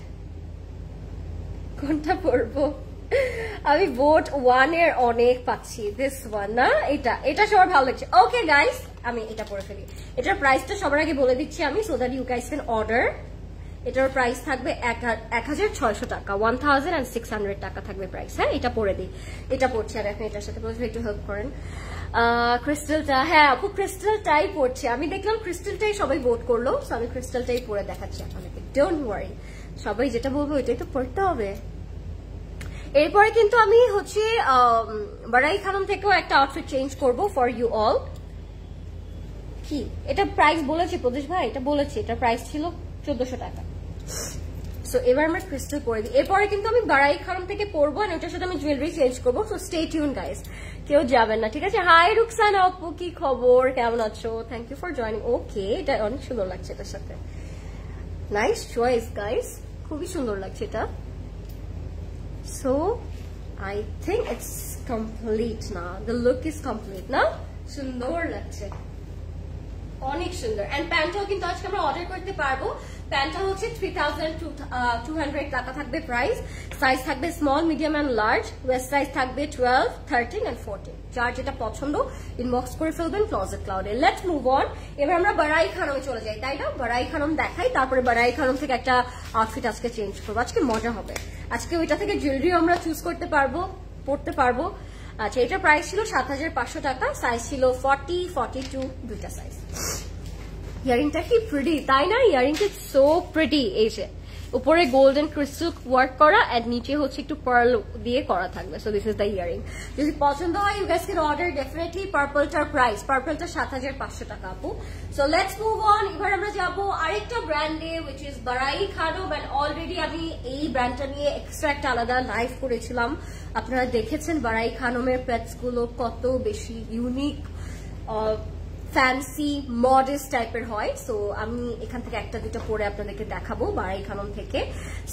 কোনটা পরবো আমি ভোট 1 এর অনেক পাচ্ছি দিস ওয়ান না এটা সবার ভালো লাগছে ওকে গাইস আমি এটা পরে ফেলি এটার প্রাইসটা সবার আগে বলে দিচ্ছি আমি so that you guys can order এটার প্রাইস থাকবে 1600 টাকা 1600 টাকা থাকবে প্রাইস হ্যাঁ এটা পরে দিই এটা পড়ছি আর এখন এটার সাথে একটু হেল্প করেন ক্রিস্টালটা হ্যাঁ আপু ক্রিস্টালটাই পড়ছে আমি দেখলাম ক্রিস্টালটাই সবাই ভোট করলো সো আমি ক্রিস্টালটাই পরে দেখাচ্ছি আপনাদেরকে ডোন্ট ওয়ারি সবাই যেটা বলবো ওইটাই তো পড়তে হবে এরপরে কিন্তু আমি হচ্ছে বাড়াই খানম থেকেও একটা আউটফিট চেঞ্জ করবো ফর ইউ অল কি এটা প্রাইস বলেছি প্রদেশ ভাই এটা বলেছি এটা প্রাইস ছিল 1400 টাকা সো এবার আমরা ক্রিস্টাল পরে দিই এরপরে কিন্তু আমি বাড়াই খানম থেকে পরবো আর ওটার সাথে আমি জুয়েলারি চেঞ্জ করবো সো স্টে টিউন গাইস কেউ যাবেন না ঠিক আছে হাই রুকসানা আপু কি খবর কেমন আছো থ্যাংক ইউ ফর জয়নিং ওকে এটা অনেক সুন্দর লাগছে এটার সাথে নাইস চয়েস গাইস খুবই সুন্দর লাগছে এটা so I think it's complete না, the look is complete না, সুন্দর লাগছে, অনেক সুন্দর। এন্ড প্যান্টটাও কিন্তু আজকে আমরা অর্ডার করতে পারবো। প্যান্টটা হচ্ছে 3200 টাকা থাকবে প্রাইস। সাইজ থাকবে small, medium and large. Waist size থাকবে 12, 13 এন্ড 14। যার যেটা পছন্দ ইনবক্স করে ফেলবেন ক্লোজেট ক্লাউডে। Let's move on. এবার আমরা বারাই খানমে চলে যাই, তাই না? বারাই খানম দেখাই, তারপরে বারাই খানম থেকে একটা আউটফিট আজকে চেঞ্জ করবো। আজকে মজা হবে। আজকে ওইটা থেকে জুয়েলারি আমরা চুজ করতে পারবো, পড়তে পারবো। আচ্ছা, এটার প্রাইস ছিল 7500 টাকা, সাইজ ছিল 40, 42, দুইটা সাইজ। ইয়ারিংটা কি প্রিটি, তাই না? ইয়ারিংটা সো প্রিটি। এই যে উপরে গোল্ডেন ক্রিস্টাল ওয়ার্ক করা, আর নিচে হচ্ছে একটু পার্ল দিয়ে করা থাকবে। So this is the earring. যদি পছন্দ হয় you guys can order definitely. পার্পলটার প্রাইস, পার্পলটা 7500 টাকা আপু। So let's move on. এবার আমরা যাবো আরেকটা ব্র্যান্ডে, which is Barai Khanam. And already আমি এই ব্র্যান্ডটা নিয়ে এক্সট্রা একটা আলাদা লাইভ করেছিলাম। আপনারা দেখেছেন বারাই খানমের প্যাটস গুলো কত বেশি ইউনিক, ফ্যান্সি, মডেস্ট টাইপের হয়। সো আমি এখান থেকে একটা দুটো পরে আপনাদেরকে দেখাবো বারাই খানম থেকে।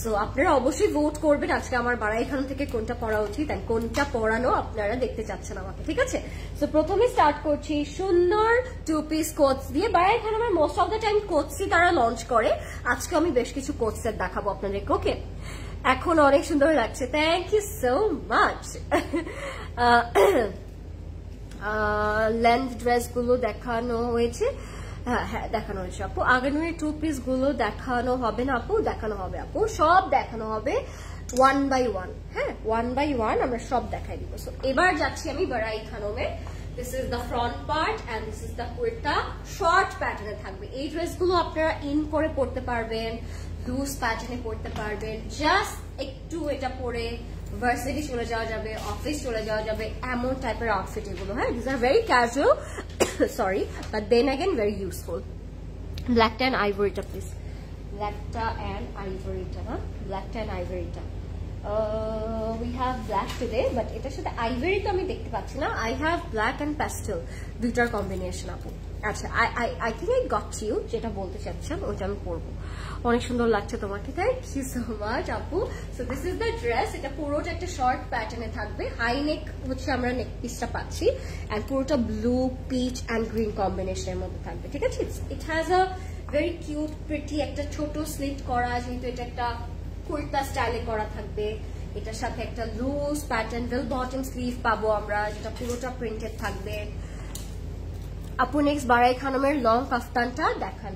সো আপনারা অবশ্যই ভোট করবেন আজকে আমার বারাই খানম থেকে কোনটা পরা উচিত, আর কোনটা পরানো আপনারা দেখতে চাচ্ছেন আমাকে, ঠিক আছে? সো প্রথমে স্টার্ট করছি সুন্দর 2 পিস কোটস দিয়ে। বারাই খানমের মোস্ট অফ দ্য টাইম কোটসই তারা লঞ্চ করে। আজকে আমি বেশ কিছু কোটসের দেখাবো আপনাদেরকে, ওকে? এখন অনেক সুন্দর লাগছে, thank you so much. Length dress গুলো দেখানো হয়েছে, হ্যাঁ দেখানো হয়েছে আপু। আগামী 2 পিস গুলো দেখানো হবে না আপু? দেখানো হবে আপু, সব দেখানো হবে 1 by 1। হ্যাঁ, 1 by 1 আমরা সব দেখাই দিব। সো এবার যাচ্ছি আমি বারাই খানমে। This is the front part and this is the kurta. Short প্যাটার্নে থাকবে এই ড্রেসগুলো, আপনারা ইন করে পড়তে পারবেন, লুজ প্যাটার্নে পড়তে পারবেন। জাস্ট একটু এটা পরে ভার্সিটি চলে যাওয়া যাবে, অফিস চলে যাওয়া যাবে, এমন টাইপের আউটফিট এগুলো। হ্যাঁ, this are very casual, sorry, but then again very useful. ব্ল্যাকটা অ্যান্ড আইভরিটা প্লিজ, ব্ল্যাকটা অ্যান্ড আইভরিটা, হ্যাঁ ব্ল্যাকটা অ্যান্ড আইভরিটা। We have black today, but এটার সাথে আইভরি তো আমি দেখতে পাচ্ছি না। I have black and pastel, দুইটার কম্বিনেশন আপু। আচ্ছা, I think I got you, যেটা বলতে চাচ্ছেন ওইটা আমি পরবো। অনেক সুন্দর লাগছে তোমাকে, থ্যাংক ইউ সো মাচ আপু। So this is the dress. এটা পুরোটা একটা শর্ট প্যাটার্নে থাকবে। হাই নেক হচ্ছে আমরা নেক পিসটা পাচ্ছি, এন্ড পুরোটা ব্লু, পিচ অ্যান্ড গ্রিন কম্বিনেশনের মধ্যে থাকবে, ঠিক আছে? It has a very cute pretty একটা ছোট স্লিট করা, যেহেতু এটা একটা কুর্তা স্টাইলে করা থাকবে। এটার সাথে একটা loose pattern bell bottom sleeve পাবো আমরা, যেটা পুরোটা প্রিন্টেড থাকবে। আপু নেক্সট বারাই খানমের লং কাফতানটা দেখান।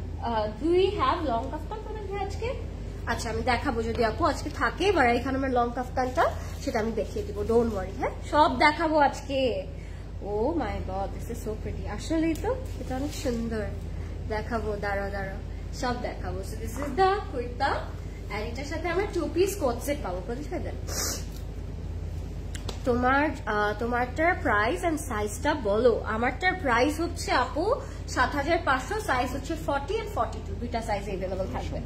ডু ইউ হ্যাভ লং কাফতান তোমাদের আজকে? আচ্ছা, আমি দেখাবো যদি আপু আজকে থাকে বারাই খানমের লং কাফতানটা, সেটা আমি দেখিয়ে দিব, ডোন্ট ওয়ারি। হ্যাঁ, সব দেখাবো আজকে। Oh my God, this is so pretty. আসলেই তো এটা অনেক সুন্দর। দেখাবো, দাঁড়াও দাঁড়াও, সব দেখাবো। So this is the kurta, আর এটার সাথে আমরা 2 পিস কোট সেট পাবো। প্রতিষ্ঠা দেন তোমারটার প্রাইস এন্ড সাইজটা বলো। আমারটার প্রাইস হচ্ছে আপু 7500, সাইজ হচ্ছে 40 এন্ড 42, দুইটা সাইজ अवेलेबल থাকবে।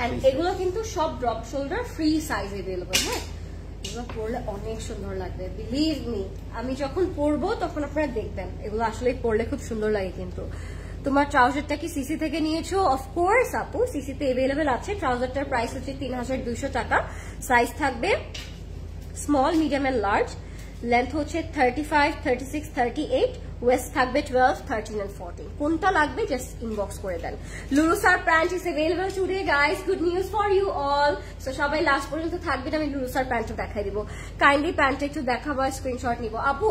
এন্ড এগুলো কিন্তু সব drop shoulder, free size available. হ্যাঁ, এগুলো পরলে অনেক সুন্দর লাগবে, বিলিভ মি। আমি যখন পরবো তখন আপনারা দেখবেন এগুলো আসলেই পরলে খুব সুন্দর লাগে। কিন্তু তোমার ট্রাউজারটা কি সিসি থেকে নিয়েছো? অফকোর্স আপু, সিসিতে अवेलेबल আছে। ট্রাউজারটার প্রাইস হচ্ছে 3200 টাকা। সাইজ থাকবে small, medium and large. Length হচ্ছে 35, 36, 38। ওয়েস্ট থাকবে 12, 13 এন্ড 14। কোনটা লাগবে জাস্ট ইনবক্স করে দেন। Lulusar pant is available today guys, good news for you all. সো সবাই লাস্ট পর্যন্ত থাকবেন, আমি লুরুসার প্যান্টটা দেখাই দিব। কাইন্ডলি প্যান্টটা একটু দেখাবার স্ক্রিনশট নিব আপু।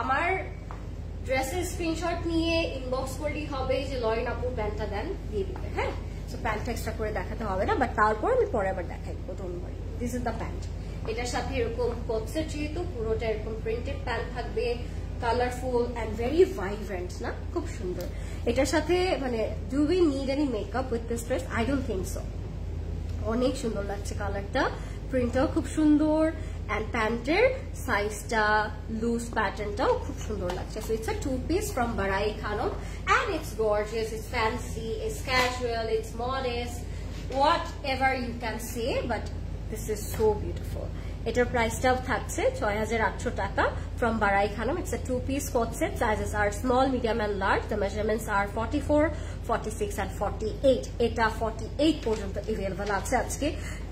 আমার ড্রেসের স্ক্রিনশট নিয়ে ইনবক্স করলেই হবে যে লয়েন আপু প্যান্টটা দেন, দিয়ে দিবে। হ্যাঁ, সো প্যান্টটা এক্সট্রা করে দেখাতে হবে না, বাট তারপর আমি পরে আবার দেখাই দিব, don't worry. This is the pant. এটার সাথে এরকম কোটসেট, যেহেতু পুরোটা এরকম প্রিন্টেড প্যান্ট থাকবে, কালারফুল অ্যান্ড ভেরি ভাইব্রেন্ট না, খুব সুন্দর। এটার সাথে মানে do we need any makeup with this dress? I don't think so. অনেক সুন্দর লাগছে কালারটা, প্রিন্টটাও খুব সুন্দর, অ্যান্ড প্যান্টের সাইজটা, লুজ প্যাটার্নটাও খুব সুন্দর লাগছে। So it's a 2 piece from Barai Khanam, and it's gorgeous, it's fancy, it's casual, it's modest, whatever you can say, but this is so beautiful. এটার প্রাইসটাও থাকছে 6800 টাকা from বারাই Khanam. It's a 2 piece coat set. Sizes are small, medium and large. The measurements are 44, 46 and 48. এটা 48 পর্যন্ত available আছে আজকে।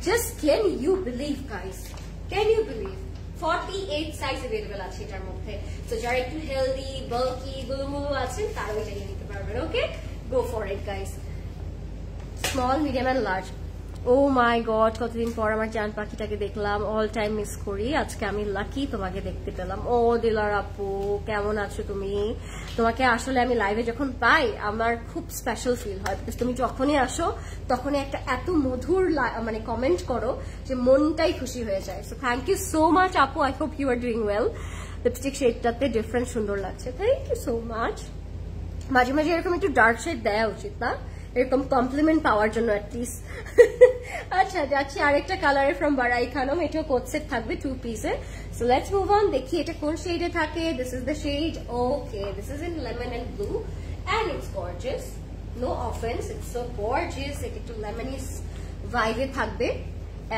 Just can you believe guys? Can you believe? 48 size available আছে এটার মধ্যে। তো যারা একটু হেলদি বাল্কি গুলুমুলু আছেন তারা এটা নিয়ে নিতে পারবেন। Okay, go for it guys. Small medium and large. Oh my God, কতদিন পর আমার জান পাখিটাকে দেখলাম, অল টাইম মিস করি। আজকে আমি লাকি তোমাকে দেখতে পেলাম। ও দিলার আপু, কেমন আছো তুমি? তোমাকে আসলে আমি লাইভে যখন পাই আমার খুব স্পেশাল ফিল হয়, বিকজ তুমি যখনই আসো তখনই একটা এত মধুর মানে কমেন্ট করো যে মনটাই খুশি হয়ে যায়। So thank you so much আপু, I hope you are doing well. Lipstick শেডটাতে ডিফারেন্ট সুন্দর লাগছে, থ্যাংক ইউ সো মাচ। মাঝে মাঝে এরকম একটু ডার্ক শেড দেওয়া উচিত না, এরকম কমপ্লিমেন্ট পাওয়ার জন্য অ্যাটলিস্ট। আচ্ছা, যাচ্ছি আরেকটা কালারে ফ্রম বারাই খানম, এটাও কোট সেট থাকবে 2 পিসের। সো লেটস মুভ অন, দেখি এটা কোন শেডে থাকে। This is the shade, okay, this is in lemon and blue and it's gorgeous, no offence, it's so gorgeous. এটা একটু লেমনিস ভাইবে থাকবে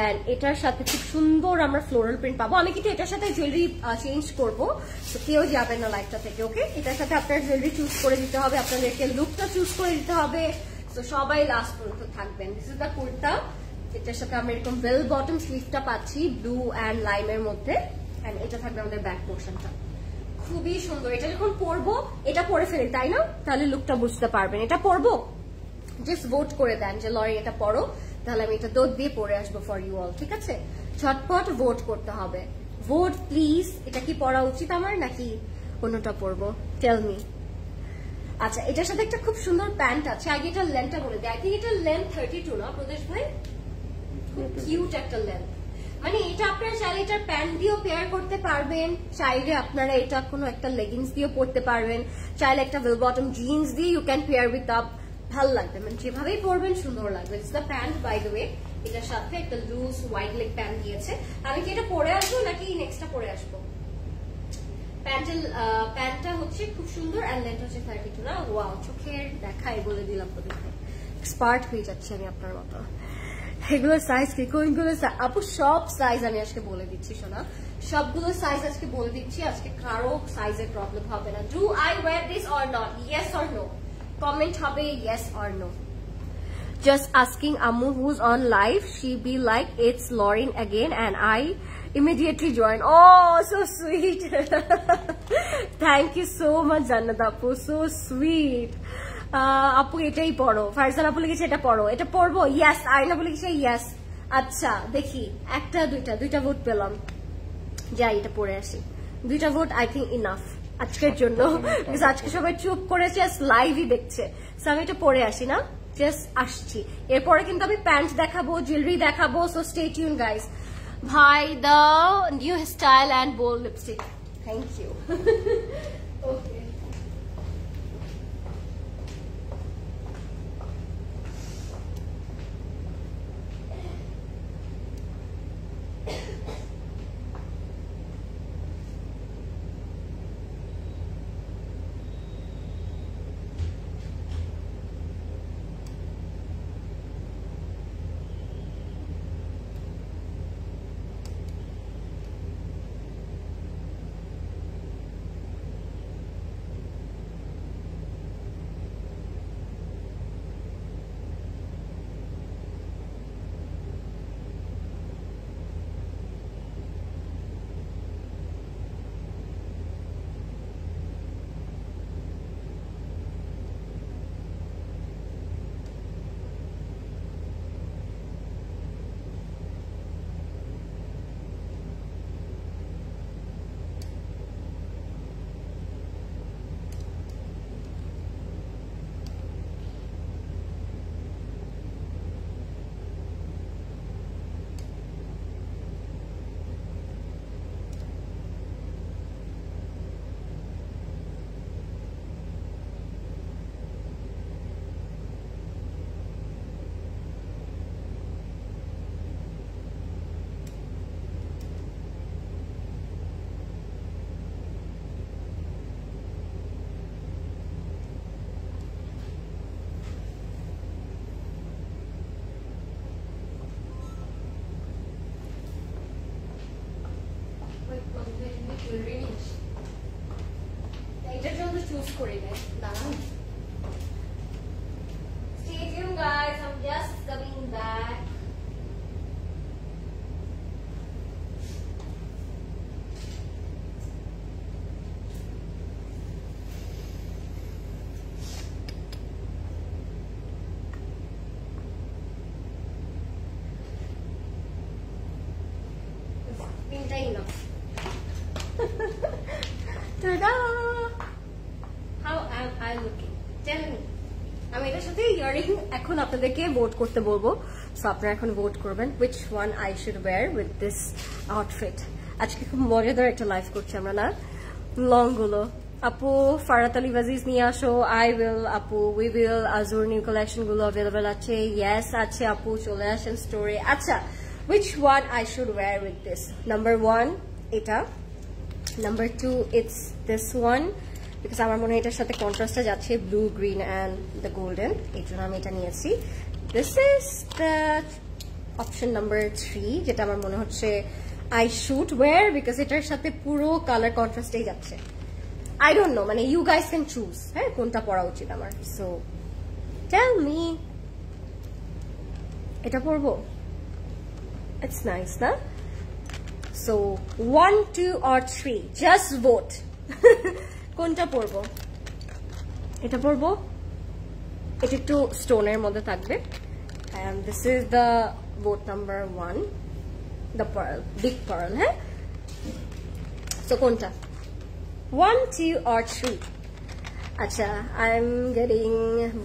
এন্ড এটার সাথে খুব সুন্দর আমরা ফ্লোরাল প্রিন্ট পাবো। আমি কিন্তু এটার সাথে জুয়েলারি চেঞ্জ করবো, তো কেউ যাবেন না লাইফটা থেকে। ওকে, এটার সাথে আপনার জুয়েলারি চুজ করে দিতে হবে, আপনাদেরকে লুকটা চুজ করে দিতে হবে। তো সবাই লাস্ট পর্যন্ত থাকবেন। দিস ইজ দ্য কুর্তা, এটার সাথে আমরা এরকম বেল বটম স্লিভটা পাচ্ছি ব্লু অ্যান্ড লাইমের মধ্যে, এন্ড এটা থাকবে আমাদের ব্যাক পোর্শনটা। খুবই সুন্দর। এটা যখন পরবো, এটা পরে ফেলি তাই না, তাহলে লুকটা বুঝতে পারবেন। এটা পরবো, জাস্ট ভোট করে দেন যে লরি এটা পরো, তাহলে আমি এটা দৌড় দিয়ে পরে আসবো ফর ইউ অল। ঠিক আছে, ঝটপট ভোট করতে হবে। Vote please. এটা কি পরা উচিত আমার নাকি অন্যটা পরবো? Tell me. আচ্ছা, এটার সাথে একটা খুব সুন্দর প্যান্ট আছে। আগে এটার লেন্থটা বলে দিই। আই থিঙ্ক এটার লেন্থ 32 না প্রদেশ ভাই? খুব কিউট একটা লেন্থ। মানে এটা আপনারা চাইলে এটার প্যান্ট দিয়েও পেয়ার করতে পারবেন, চাইলে আপনারা এটা কোনো একটা লেগিংস দিয়েও পরতে পারবেন, চাইলে একটা বেল বটম জিন্স দিয়ে you can pair with up, ভালো লাগবে, মানে যেভাবেই পরবেন সুন্দর লাগবে। It's the pant by the way. এটার সাথে একটা লুজ ওয়াইড লেগ প্যান্ট দিয়েছে। আমি কি এটা পরে আসবো নাকি নেক্সটটা পরে আসবো? প্যান্টটা হচ্ছে খুব সুন্দর এন্ড লেন্থ হচ্ছে 32 না? ওয়াও, চোখের দেখাই বলে দিলাম তো, এক্সপার্ট হয়ে যাচ্ছি আমি আপনার মতো। এগুলোর সাইজ কি, কোনগুলো আপু? সব সাইজ আমি আজকে বলে দিচ্ছি সোনা, সবগুলো সাইজ আজকে বলে দিচ্ছি। আজকে কারো সাইজের প্রবলেম হবে না। Do I wear this or not, yes or no? Comment হবে yes or no. Just asking Ammu who's on live, she be like it's Lauren again and I immediately join. Oh, so sweet. Thank you so much Jannat Apu, so sweet. আপু এটাই পড়ো, ফারজান আপু লিখেছে এটা পড়ো, এটা পড়বো। ইয়েস, আয়না আপু লিখেছে ইয়েস। আচ্ছা দেখি, একটা দুইটা ভোট পেলাম, যাই এটা পড়ে আসি। 2টা ভোট আই থিঙ্ক ইনাফ আজকের জন্য, বিকজ আজকে সবাই চুপ করেছে, লাইভই দেখছে। সো আমি এটা পড়ে আসি না, জাস্ট আসছি। এরপরে কিন্তু আমি প্যান্ট দেখাবো, জুয়েলারি দেখাবো, সো স্টে টিউন গাইস। ভাই the new style and bold lipstick, thank you. Okay, এটার জন্য চুজ করি নাই, দাঁড়ান। Stay tuned guys, I'm just coming back. তিনটাই না। Ta-da! How am I looking? Tell me. আমি এটার সাথে ইয়ারিং এখন আপনাদেরকে ভোট করতে বলবো, সো আপনারা এখন ভোট করবেন which one I should wear with this outfit. আজকে খুব মজাদার একটা লাইভ করছি আমরা না, লং গুলো। আপু ফারাত আলী ওয়াজিজ নিয়ে আসো। I will আপু, we will। আজুর নিউ কালেকশন গুলো অ্যাভেলেবল আছে। Yes আছে আপু, চলে আসেন স্টোরে। আচ্ছা, which one I should wear with this? Number 1 এটা, number 2 it's this one because আমার মনে হয় এটার সাথে কন্ট্রাস্টে যাচ্ছে blue, green and the golden, এই জন্য আমি এটা নিয়েছি। This is the option number 3 যেটা আমার মনে হচ্ছে I should wear because এটার সাথে পুরো কালার কন্ট্রাস্টেই যাচ্ছে। I don't know, মানে you guys can choose হ্যাঁ কোনটা পরা উচিত আমার। So tell me, এটা পরবো? It's nice না? So 1, 2 or 3 just vote. কোনটা পরবো? এটা পরবো, এটা একটু স্টোনের মধ্যে থাকবে and this is the vote number 1, the pearl, big pearl হ্যাঁ। So কোনটা? 1, 2 or 3? আচ্ছা, I'm getting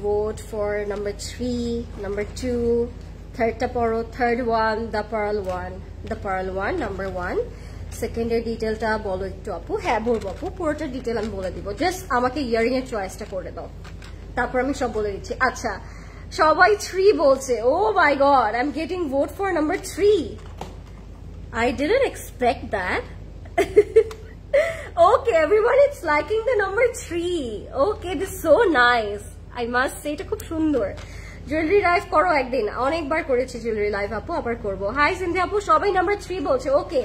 vote for number 3, number 2, thirdটা পরো, third one, the pearl one, number 1। সেকেন্ডের ডিটেলটা বলো একটু আপু। হ্যাঁ বলবো আপু, পুরোটা ডিটেল আমি বলে দিব, জাস্ট আমাকে ইয়ারিং এর চয়েসটা করে দাও, তারপর আমি সব বলে দিচ্ছি। আচ্ছা, সবাই 3 বলছে। Oh my God, I am getting vote for number 3। I didn't expect that. Okay, everyone is liking the number 3. Okay, this is so nice. I must say এটা খুব সুন্দর। জুয়েলারি লাইভ করো একদিন, অনেকবার করেছি জুয়েলারি লাইভ আপু, আবার করবো। হাই সিন্ধি আপু, সবাই নাম্বার 3 বলছে। ওকে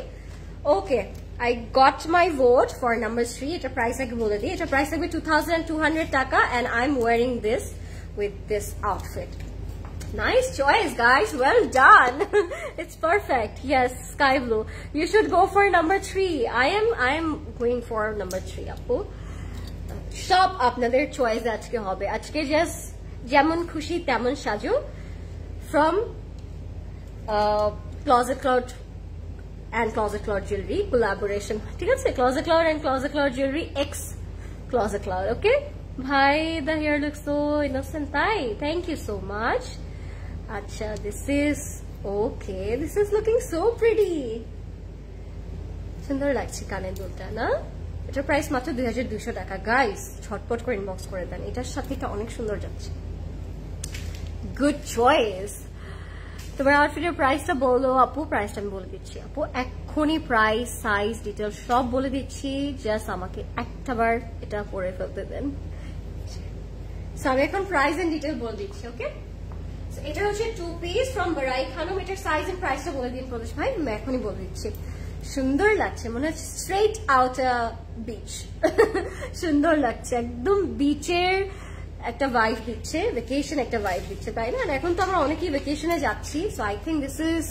ওকে, I got my vote for number 3. এটা প্রাইস আগে বলে দিই, এটা প্রাইস থাকবে 2200 টাকা and I'm wearing this with this outfit. Nice choice guys, well done. It's perfect. Yes, sky blue. You should go for number 3. I am going for number 3 আপু। সব আপনাদের চয়েস আজকে হবে, আজকে জাস্ট যেমন খুশি তেমন সাজো। From Closet Cloud and Closet Cloud Jewelry collaboration, ঠিক আছে? Closet Cloud and Closet Cloud Jewelry X Closet Cloud, okay? Bhai, the hair looks so innocent, তাই? Thank you so much. Acha, this is okay, this is looking so pretty. সুন্দর লাগছে কানের দুলটা না? এটার price মাত্র 2200 টাকা। গাইস ঝটপট করে ইনবক্স করে দেন, এটার সাথে এটা অনেক সুন্দর যাচ্ছে। Good choice. তোমার আউটফিটের প্রাইসটা বলো আপু। প্রাইসটা আমি বলে দিচ্ছি আপু, এক্ষুনি প্রাইস, সাইজ, ডিটেল সব বলে দিচ্ছি, জাস্ট আমাকে একটাবার এটা পরে ফেলতে দেন। সো আমি এখন প্রাইস এন্ড ডিটেল বলে দিচ্ছি, ওকে? এটা হচ্ছে 2 পিস ফ্রম বারাই খানম। এটার সাইজ এন্ড প্রাইসটা বলে দিন প্রদেশ ভাই, আমি এখনই বলে দিচ্ছি। সুন্দর লাগছে, মনে হচ্ছে স্ট্রেট আউট বিচ। সুন্দর লাগছে, একদম বিচের একটা ভাইব দিচ্ছে, ভ্যাকেশন একটা ভাইব দিচ্ছে, তাই না? এখন তো আমরা অনেকেই ভ্যাকেশনে যাচ্ছি, so I think this is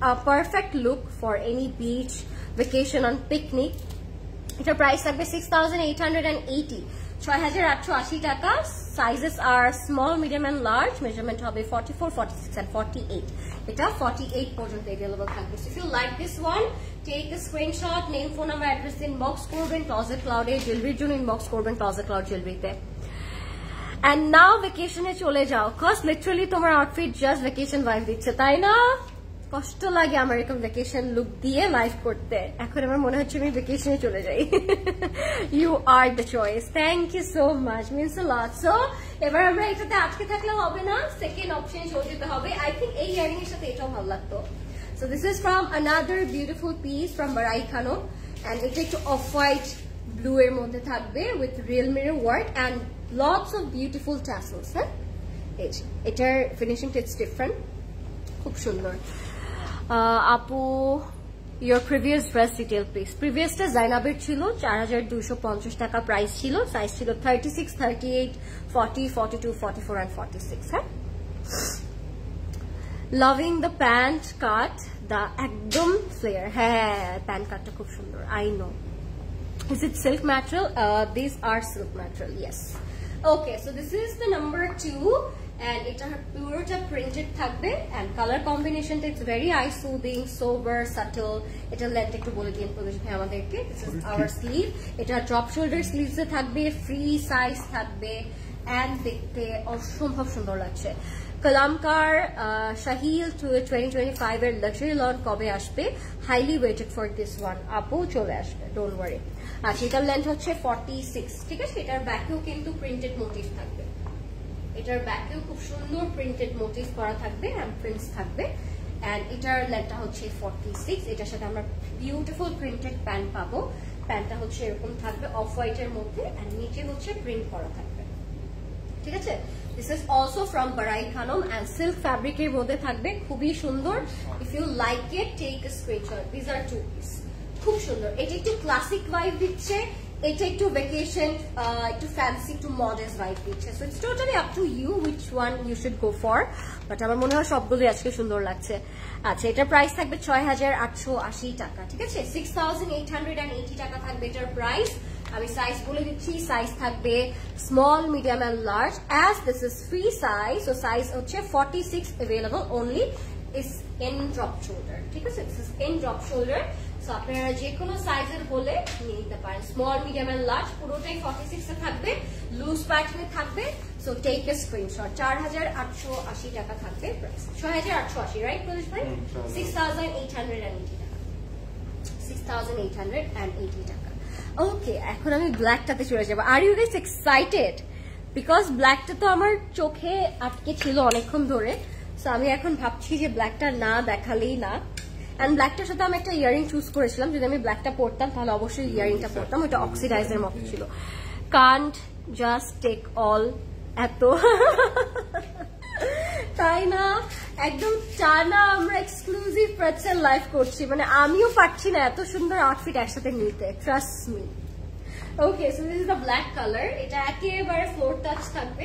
a perfect look for any beach vacation on picnic. এটার প্রাইস থাকবে 6880, 6880 টাকা। Sizes are small, medium and large. Measurement হবে 44, 46 and 48। এটা 48 পর্যন্ত अवेलेबल থাকবে। So if you like this one, take a screenshot, name, phone number, address inbox করবেন Closet ক্লাউডে। জুয়েলারির জন্য ইনবক্স করবেন ক্লজেট ক্লাউড জুয়েলারিতে। And now ভ্যাকেশনে চলে যাও, কজ লিটারালি তোমার আউটফিট জাস্ট ভ্যাকেশন ভাইব দিচ্ছে, তাই না? কষ্ট লাগে আমার এরকম ভ্যাকেশন লুক দিয়ে লাইভ করতে, এখন আমার মনে হচ্ছে আমি ভ্যাকেশনে চলে যাই। You are the choice, thank you so much, means a lot. So এবার আমরা এটাতে আটকে থাকলে হবে না, সেকেন্ড অপশনে চলে যেতে হবে। আই থিঙ্ক এই ইয়ারিং এর সাথে এটাও ভালো লাগতো। So this is from another beautiful piece from Barai Khanam, and এটা একটু অফ হোয়াইট ব্লু এর মধ্যে থাকবে with real mirror work and lots of beautiful tassels, হ্যাঁ? এই যে এটার ফিনিশিংটা ইটস ডিফারেন্ট, খুব সুন্দর। আপু your previous dress detail please. প্রিভিয়াসটা জাইনাবের ছিল 4250 টাকা প্রাইস ছিল, সাইজ ছিল 36, 38, 40, 42, 44 and 46, হ্যাঁ? Loving the pant cut, the একদম ফ্লেয়ার। হ্যাঁ, প্যান্ট কাটটা খুব সুন্দর, I know. Is it silk material? These are silk material, yes. Okay, so this is the number 2 and এটা পুরোটা প্রিন্টেড থাকবে and color combination it's very eye soothing, sober, subtle. এটা length একটু বলে দিন প্রদেশ ভাই আমাদেরকে. This is our sleeve. এটা drop shoulder sleeves এ থাকবে, free size থাকবে and দেখতে অসম্ভব সুন্দর লাগছে. কালামকার শাহিল 2025 এর লাক্সারি লন কবে আসবে? Highly waited for this one. আপু চলে আসবে, ডোন্ট ওয়ারি. আচ্ছা, এটার লেন্থ হচ্ছে 46, ঠিক আছে? এটার ব্যাকেও কিন্তু প্রিন্টেড মোটিভ থাকবে, এটার ব্যাকেও খুব সুন্দর প্রিন্টেড মোটিভ করা থাকবে এন্ড প্রিন্টস থাকবে এন্ড এটার লেন্থটা হচ্ছে 46. এটার সাথে আমরা বিউটিফুল প্রিন্টেড প্যান্ট পাবো. প্যান্টটা হচ্ছে এরকম থাকবে অফ হোয়াইটের মধ্যে এন্ড নিচে হচ্ছে প্রিন্ট করা থাকবে, ঠিক আছে? This is also from Barai Khanum and silk fabric এর মধ্যে থাকবে, খুবই সুন্দর. If you like it, take a screenshot. These are 2 piece, খুব সুন্দর. এটা একটু ক্লাসিক ভাইব দিচ্ছে, এটা একটু ভ্যাকেশন, একটু ফ্যান্সি, একটু মডার্ন ভাইব দিচ্ছে. So it's totally up to you which one you should go for. But আমার মনে হয় সবগুলোই আজকে সুন্দর লাগছে. আচ্ছা, এটার প্রাইস থাকবে ৬,৮৮০ টাকা, ঠিক আছে? 6,880 টাকা থাকবে এটার প্রাইস. আমি সাইজ বলে দিচ্ছি, সাইজ থাকবে small, medium and large. As this is free size, so size হচ্ছে 46 available only is in drop shoulder, ঠিক আছে? This is in drop shoulder. So আপনারা যে কোনো সাইজের হলে নিয়ে নিতে পারেন. স্মল, মিডিয়াম এন্ড লার্জ পুরোটাই 46 এ থাকবে, লুজ প্যাটার্নে থাকবে. So take a screenshot. ৪,৮৮০ টাকা থাকবে প্রাইস. ৬,৮৮০, রাইট প্রদেশ ভাই? 6,880 টাকা, 6,880 টাকা. ওকে, এখন আমি ব্ল্যাকটাতে চলে যাবো. Are you guys excited? Because ব্ল্যাকটা তো আমার চোখে আটকে ছিল অনেকক্ষণ ধরে. সো আমি এখন ভাবছি যে ব্ল্যাকটা না দেখালেই না. এন্ড ব্ল্যাকটার সাথে আমি একটা ইয়ারিং চুজ করেছিলাম. যদি আমি ব্ল্যাকটা পরতাম তাহলে অবশ্যই ইয়ারিংটা পরতাম, ওইটা অক্সিডাইজের মতো ছিল. কান্ট জাস্ট টেক অল, এত তাই না? একদম টানা আমরা এক্সক্লুসিভ প্রেটসেল লাইভ করছি, মানে আমিও পারছি না এত সুন্দর আউটফিট একসাথে নিতে, trust me. Okay, so this is the black colour. এটা একেবারে ফ্লোর টাচ থাকবে,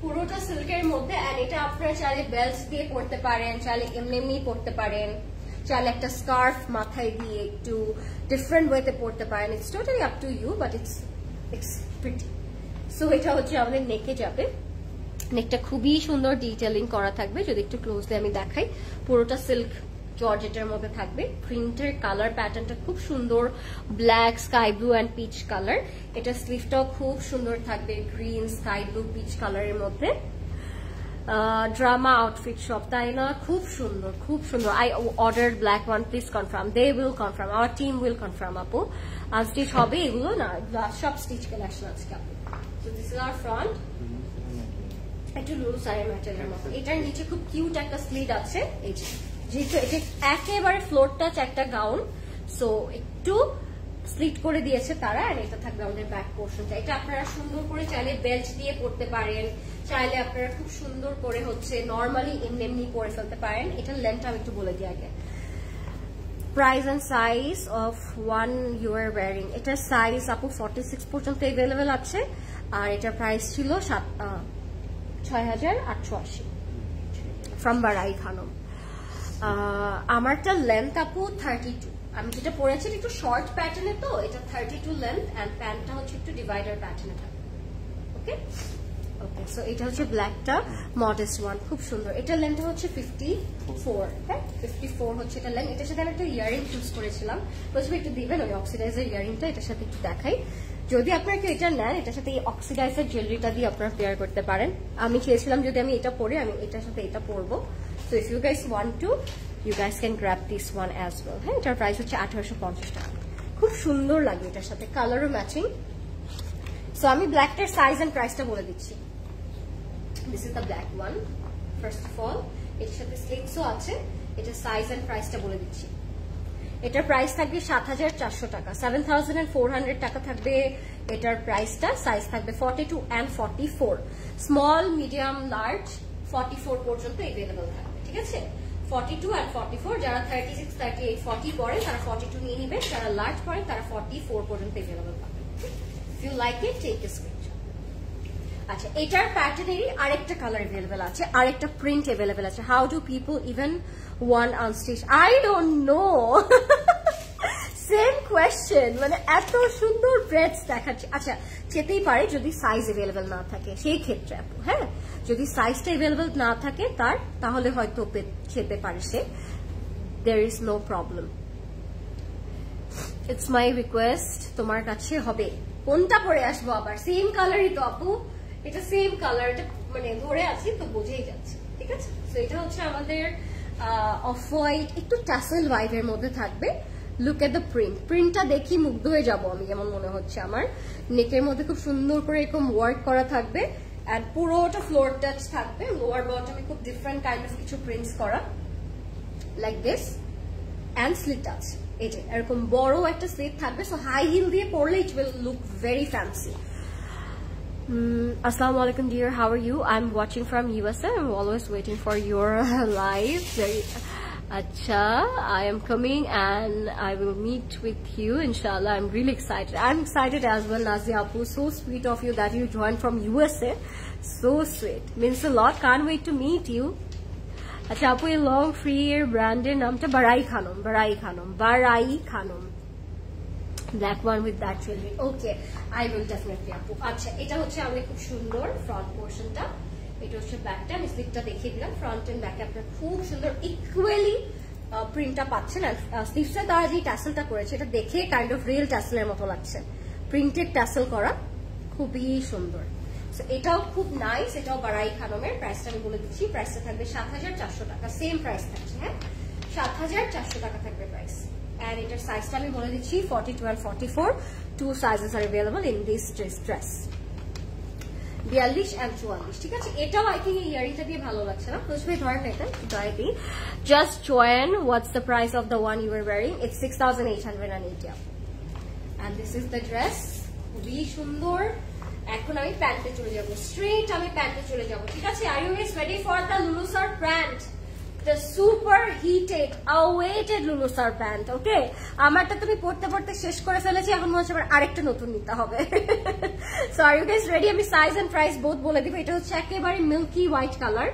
পুরোটা সিল্কের মধ্যে. এন্ড এটা আপনারা চাইলে বেল্ট দিয়ে পরতে পারেন, চাইলে এমনি পরতে পারেন, চাইলে একটা স্কার্ফ মাথায় দিয়ে একটু ডিফারেন্ট ওয়েতে পরতে পারেন. It's totally up to you, but it's pretty. So এটা হচ্ছে আমাদের নেকে যাবে. নেকটা খুবই সুন্দর ডিটেইলিং করা থাকবে. যদি একটু ক্লোজলি আমি দেখাই, পুরোটা সিল্ক জর্জেটের মধ্যে থাকবে. প্রিন্টের কালার প্যাটার্নটা খুব সুন্দর, black, sky blue and peach colour. এটা স্লিভটাও খুব সুন্দর থাকবে, গ্রিন, স্কাই ব্লু, পিচ কালারের মধ্যে. ড্রামা আউটফিট সব, তাই না? খুব সুন্দর, খুব সুন্দর. I order black one, please confirm. They will confirm, our team will confirm. আপু আনস্টিচ হবে এগুলো না, সব স্টিচ কালেকশন আজকে আপু. So this is our front, একটু লুজ আয়ের ম্যাটেরিয়ালের মতো. এটার নিচে খুব কিউট একটা স্লিট আছে. এই যেহেতু এটা একেবারে ফ্লোর টাচ একটা গাউন, সো একটু স্লিট করে দিয়েছে তারা. আর এটা থাকবে আমাদের ব্যাক পোর্শনটা. এটা আপনারা সুন্দর করে চাইলে বেল্ট দিয়ে পরতে পারেন, চাইলে আপনারা খুব সুন্দর করে হচ্ছে নর্মালি এমনি পরে ফেলতে পারেন. এটার লেন্থটা আমি একটু বলে দিই আগে. Price and size of one you are wearing. এটার সাইজ আপু 46 পর্যন্ত অ্যাভেলেবেল আছে. আর এটার প্রাইস ছিল ৬,৮৮০ ফ্রম বারাই খানম. আমারটা লেন্থ আপু 32. আমি যেটা পরেছি একটু শর্ট প্যাটার্নে, তো এটা 32 লেন্থ এন্ড প্যান্টটা হচ্ছে একটু ডিভাইডার প্যাটার্নে থাকে. ওকে ওকে, সো এটা হচ্ছে ব্ল্যাকটা, মডেস্ট ওয়ান, খুব সুন্দর. এটার লেন্থ হচ্ছে 54, হ্যাঁ 54 হচ্ছে এটা লেন্থ. এটার সাথে আমি একটা ইয়ারিং চুজ করেছিলাম, বুঝবে একটু দিবেন ওই অক্সিডাইজার ইয়ারিংটা এটার সাথে একটু দেখাই. যদি আপনারা কেউ এটা নেন, এটার সাথে এই অক্সিডাইজার জুয়েলারিটা দিয়ে আপনারা পেয়ার করতে পারেন. আমি চেয়েছিলাম যদি আমি এটা পরে, আমি এটার সাথে এটা পরবো. So if you guys want to, you guys can grab this one as well. হ্যাঁ, এটার প্রাইস হচ্ছে 1850 টাকা. খুব সুন্দর লাগে এটার সাথে, কালারও ম্যাচিং. সো আমি ব্ল্যাকটার সাইজ এন্ড প্রাইসটা বলে দিচ্ছি. This is the black one. First of all এটার সাথে স্লিটসও আছে. এটার সাইজ এন্ড প্রাইসটা বলে দিচ্ছি. এটার প্রাইস থাকবে ৭,৪০০ টাকা, 7,400 টাকা থাকবে এটার প্রাইসটা. সাইজ থাকবে 42 and 44, স্মল, মিডিয়াম, লার্জ 44 পর্যন্ত অ্যাভেলেবল থাকবে, ঠিক আছে? 42 and 44, যারা 36, 38, 40 পড়েন তারা 42 নিয়ে নেবেন, যারা লার্জ পড়েন তারা 44 পর্যন্ত অ্যাভেলেবল পাবেন. If you like it, take a screenshot. আচ্ছা, এটার প্যাটার্নেরই আরেকটা কালার অ্যাভেলেবেল আছে, আরেকটা প্রিন্ট অ্যাভেলেবেল আছে. How do people even one unstitch? I don't know. Same question, মানে এত সুন্দর ব্রেডস দেখাচ্ছে। আচ্ছা যেতেই পারে যদি সাইজ অ্যাভেলেবল না থাকে, সেই ক্ষেত্রে আপু হ্যাঁ যদি সাইজটা অ্যাভেলেবল না থাকে তাহলে হয়তো যেতে পারে সে, there is no problem. It's my request, তোমার কাছে হবে। কোনটা পরে আসবো আবার? সেম কালারই তো আপু, এটা সেম কালার, এটা মানে ধরে আছি তো বোঝাই যাচ্ছে, ঠিক আছে। তো এটা হচ্ছে আমাদের অফ হোয়াইট, একটু ট্যাসেল ভাইবের মধ্যে থাকবে। লুক এট দ্য প্রিন্টটা দেখি মুগ্ধ হয়ে যাবো আমি, যেমন মনে হচ্ছে আমার। নেকের মধ্যে খুব সুন্দর করে এরকম ওয়ার্ক করা থাকবে, এন্ড পুরোটা ফ্লোর টাচ থাকবে। লোয়ার বটমে খুব ডিফারেন্ট কাইন্ড অফ কিছু প্রিন্টস করা, like this, and slit touch. এই যে এরকম বড় একটা স্লিট থাকবে, সো হাই হিল দিয়ে পরলে it will look very fancy. Assalamu alaikum dear, how are you? I'm watching from USA. I'm always waiting for your live. Acha, I am coming and I will meet with you inshallah. I'm really excited. I'm excited as well, Nazia Apu. So sweet of you that you joined from USA. So sweet, means a lot. Can't wait to meet you. Acha Apu, a long free air branded namta Barai Khanum. Black one with that jewelry. Okay, I will definitely আপু। আচ্ছা এটা হচ্ছে আমাদের খুব সুন্দর front পোর্শনটা, এটা হচ্ছে ব্যাকটা। আমি স্লিপটা দেখিয়ে দিলাম, ফ্রন্ট এন্ড ব্যাকে আপনার খুব সুন্দর ইকুয়ালি প্রিন্টটা পাচ্ছেন। আর স্লিভসে তারা যে ট্যাসেলটা করেছে এটা দেখে কাইন্ড অফ রিয়েল ট্যাসেলের মতো লাগছে, প্রিন্টেড ট্যাসেল করা, খুবই সুন্দর। সো এটাও খুব নাইস, এটাও বারাই খানমের। প্রাইসটা আমি বলে দিচ্ছি, প্রাইসটা থাকবে ৭৪০০ টাকা, সেম প্রাইস থাকছে, হ্যাঁ ৭৪০০ টাকা থাকবে প্রাইস। And এটার সাইজটা আমি বলে দিচ্ছি 42 and 44, two sizes are available in this dress, 42 and 44, ঠিক আছে। এটাও আই থিঙ্ক এই ইয়ারিংটা দিয়ে ভালো লাগছে না, খুশবে ধরেন এটা ডাইটি। Just join, what's the price of the one you were wearing? It's 6,880 and this is the dress, খুবই সুন্দর। এখন আমি প্যান্টে চলে যাব, স্ট্রেট আমি প্যান্টে চলে যাব, ঠিক আছে। Are you guys ready for the Lulusar pant? The super heated, awaited Lulusar pant, okay? আমারটা তুমি পড়তে শেষ করে ফেলেছি, এখন মনে হচ্ছে আবার আরেকটা নতুন নিতে হবে। So are you guys ready? আমি সাইজ এন্ড প্রাইস বোথ বলে দিব। এটা হচ্ছে একেবারে মিল্কি হোয়াইট কালার,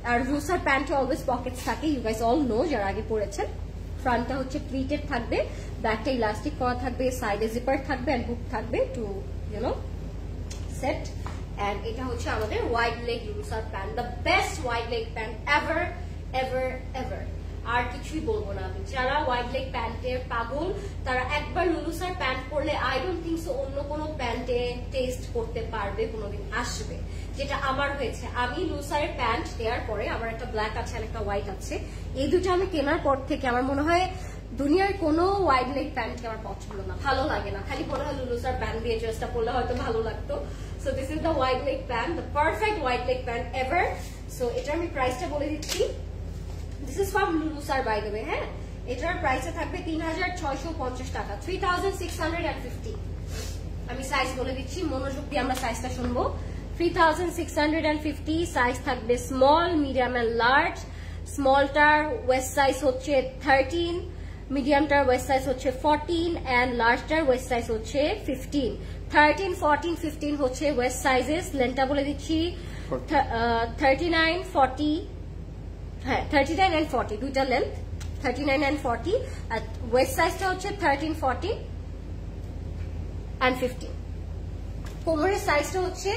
আর Lulusar pant অলওয়েজ পকেটস থাকে, ইউ গাইস অল নো যারা আগে পড়েছেন। ফ্রন্টটা হচ্ছে প্লিটেড থাকবে, ব্যাকটা ইলাস্টিক করা থাকবে, সাইডে জিপার থাকবে এন্ড হুক থাকবে to you know set. And এটা হচ্ছে আমাদের wide leg Lulusar pant, the best wide leg pant ever. আর কিছুই বলবো না আমি। যারা ওয়াইড লেগ প্যান্টের পাগল তারা একবার Lulusar প্যান্ট পরলে আই ডোন্ট থিঙ্ক সো অন্য কোনো প্যান্টে টেস্ট করতে পারবে, কোনোদিন আসবে, যেটা আমার হয়েছে। আমি Lulusar এর প্যান্ট দেওয়ার পরে, আমার একটা ব্ল্যাক আছে আর একটা হোয়াইট আছে, এই দুটো আমি কেনার পর থেকে আমার মনে হয় দুনিয়ার কোনো ওয়াইড লেগ প্যান্টকে আমার পছন্দ না, ভালো লাগে না। খালি মনে হয় Lulusar প্যান্ট দিয়ে ড্রেসটা পরলে হয়তো ভালো লাগতো। So this is the wide leg pant, the perfect wide leg pant ever. So এটার আমি প্রাইসটা বলে দিচ্ছি, This is from Lulusar by the way, হ্যাঁ। এটার প্রাইসে থাকবে ৩৬৫০ টাকা, 3650। আমি সাইজ বলে দিচ্ছি, মনোযোগ দিয়ে আমরা সাইজটা শুনবো। 3650 সাইজ থাকবে স্মল, মিডিয়াম এন্ড লার্জ। স্মলটার ওয়েস্ট সাইজ হচ্ছে 13, মিডিয়ামটার ওয়েস্ট সাইজ হচ্ছে 14 এন্ড লার্জটার ওয়েস্ট সাইজ হচ্ছে 15। 13, 14, 15 হচ্ছে ওয়েস্ট সাইজেস। লেন্থটা বলে দিচ্ছি 39, 40, হ্যাঁ 39 and 40 দুইটা লেন্থ, 39 and 40। আর ওয়েস্ট সাইজটা হচ্ছে 13, 14 and 15। কোমরের সাইজটা হচ্ছে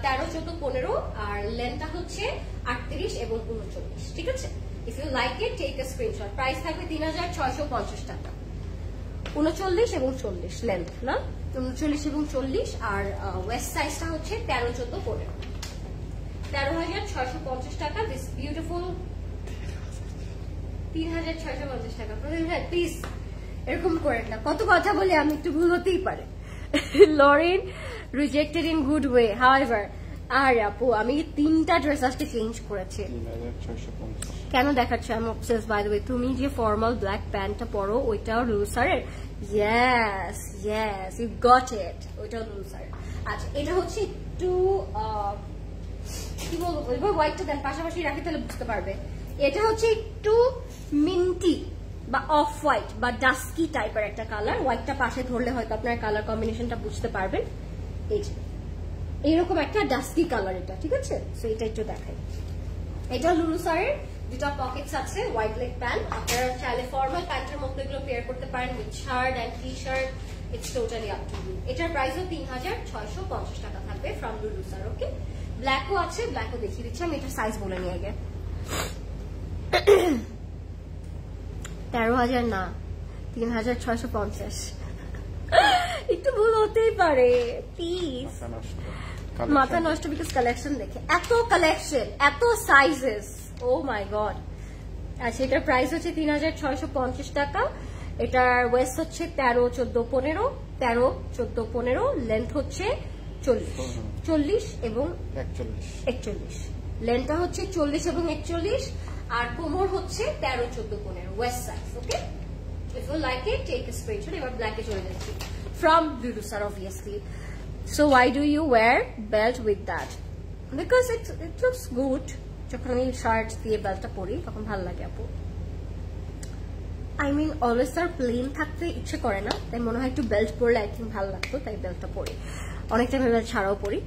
13, 14, 15 আর লেন্থটা হচ্ছে 38 এবং 39, ঠিক আছে। If you like it take a screenshot. Price থাকবে ৩৬৫০ টাকা, 39 এবং 40 লেন্থ, না 39 এবং 40। আর ওয়েস্ট সাইজটা হচ্ছে 13, 14, 15, ১৩৬৫০ টাকা। দিস বিউটিফুল ৩৬৫০ টাকা। প্লিজ এরকম করেন না, কত কথা বলে আমি একটু ভুল হতেই পারে। Lauren rejected in good way, however. আর আপু আমি 3টা ড্রেস আজকে চেঞ্জ করেছি, কেন দেখাচ্ছি? আমি অবসেসড বাই দ্য ওয়ে। তুমি যে ফর্মাল ব্ল্যাক প্যান্টটা পরো ওইটাও Lulusar এর, ইয়েস ইউ গট ইট, ওইটাও Lulusar। আচ্ছা এটা হচ্ছে একটু কি বলবো, হোয়াইটটা দেন পাশাপাশি রাখি তাহলে বুঝতে পারবে। এটা হচ্ছে একটু মিন্টি বা অফ হোয়াইট বা ডাস্কি টাইপের একটা কালার, হোয়াইটটা পাশে ধরলে হয়তো আপনার কালার কম্বিনেশনটা বুঝতে পারবেন। এই যে এইরকম একটা ডাস্কি কালার এটা, ঠিক আছে। সো এটা একটু দেখাই, এটা Lulusar এর দুটো পকেটস আছে, হোয়াইট লেগ প্যান্ট। আপনারা চাইলে ফর্মাল প্যান্টের মতো এগুলো পেয়ার করতে পারেন with shirt and T shirt, it's totally up to you. এটার প্রাইসও 3650 টাকা থাকবে ফ্রম লুলু স্যার। ওকে, ব্ল্যাকও আছে, ব্ল্যাকও দেখিয়ে দিচ্ছি আমি। এটার সাইজ বলে নিই আগে। 13,000 না, 3650। একটু ভুল হতেই পারে, প্লিজ। মাথা নষ্ট, বিকজ কালেকশন দেখে, এত কালেকশন, এত সাইজেস, ও মাই গড। আচ্ছা, এটার প্রাইস হচ্ছে 3650 টাকা। এটার ওয়েস্ট হচ্ছে 13, 14, 15, 13, 14, 15, লেন্থ হচ্ছে 40 এবং 41। লেন্থটা হচ্ছে 40 এবং 41, আর কোমর হচ্ছে 13, 14, 15 waist size. Okay, if you like it, take a screenshot. এবার ব্ল্যাকে চলে যাচ্ছি, from Lulu sir obviously. So why do you wear belt with that? Because it looks good. যখন আমি শার্ট দিয়ে বেল্টটা পরি তখন ভালো লাগে আপু। I mean always sir plain থাকতে ইচ্ছে করে না, তাই মনে হয় একটু বেল্ট পরলে আই থিঙ্ক ভালো লাগতো, তাই বেল্টটা পরি। অনেক টাইম বেল্ট ছাড়াও পরি।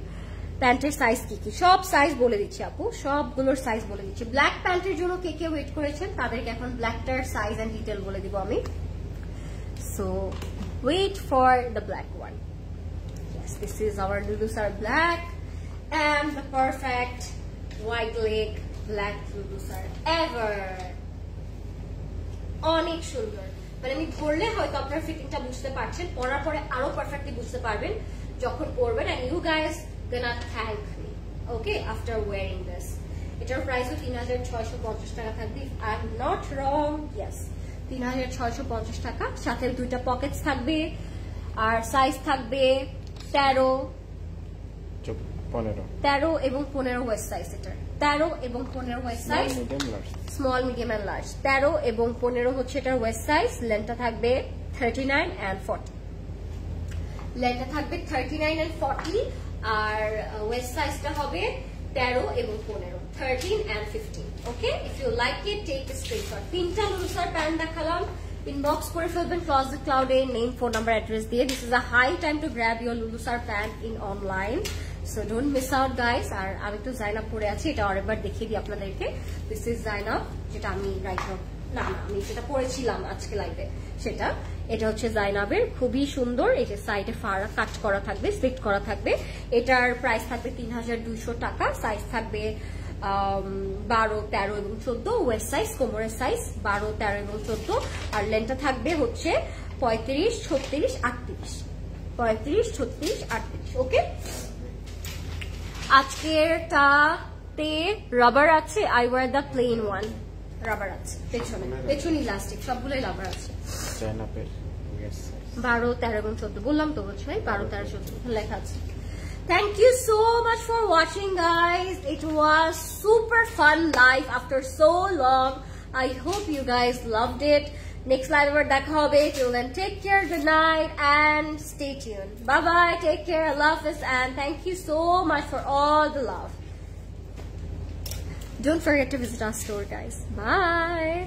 প্যান্টের সাইজ কি কি সব সাইজ বলে দিচ্ছি আপু, সবগুলোর সাইজ বলে দিচ্ছি। ব্ল্যাক প্যান্টের জন্য কে কে ওয়েট করেছেন তাদেরকে এখন ব্ল্যাকটার সাইজ এন্ড ডিটেল বলে দিব আমি। So wait for the black one. Yes, this is our Lulu sir black and the perfect white leg black Lulu sir ever. অনেক সুন্দর, মানে আমি ধরলে হয়তো আপনার ফিটিংটা বুঝতে পারছেন, পরার পরে আরো পারফেক্টলি বুঝতে পারবেন যখন পরবেন। and you guys gonna thank me, okay, after wearing this. এটার প্রাইসও 3650 টাকা থাকবে, if I'm not wrong. Yes, 3650 টাকা। সাথে দুইটা পকেটস থাকবে, আর সাইজ থাকবে 13 এবং 15 ওয়েস্ট সাইজ। এটা 13 এবং 15 waist size, small, medium and large. 13 এবং 15 হচ্ছে এটার ওয়েস্ট সাইজ। লেন্থটা থাকবে 39 and 40। লেন্থটা থাকবে 39 and 40, আর ওয়েস্ট সাইজটা হবে 13 এবং 15, 13 and 15। Okay, if you like it, take a screenshot. তিনটা লুলু স্যার প্যান্ট দেখালাম, ইনবক্স করে ফেলবেন ক্লজেট ক্লাউডে, নেম, ফোন নাম্বার, অ্যাড্রেস দিয়ে। This is a high time to grab your Lulusar pant in online, so don't miss out guys. আর আমি একটু জাইনাব পরে আছি, এটা আরেকবার দেখিয়ে দিই আপনাদেরকে। দিস ইজ জাইনাব, যেটা আমি রাইট না আমি যেটা পরেছিলাম আজকে লাইভে সেটা। এটা হচ্ছে জাইনাবের, খুবই সুন্দর। এই যে সাইডে ফাড়া কাট করা থাকবে, স্লিট করা থাকবে। এটার প্রাইস থাকবে 3200 টাকা। সাইজ থাকবে 12, 13 এবং 14 ওয়েস্ট সাইজ, কোমরের সাইজ 12, 13 এবং 14, আর লেন্থটা থাকবে হচ্ছে 35, 36, 38, 35, 36, 38। ওকে, আজকেরটাতে রাবার আছে, I wear the plain one. Rubber আছে পেছনে ইলাস্টিক, সবগুলোই রাবার আছে। 12, 13 এবং 14 বললাম তো, বুঝছো? 12, 13, 14 লেখা আছে। Thank you so much for watching, guys. It was super fun live after so long. I hope you guys loved it. Next live ever dekha hobe. Till then, take care, good night, and stay tuned. Bye bye, take care, Allah Hafiz, and thank you so much for all the love. Don't forget to visit our store, guys. Bye.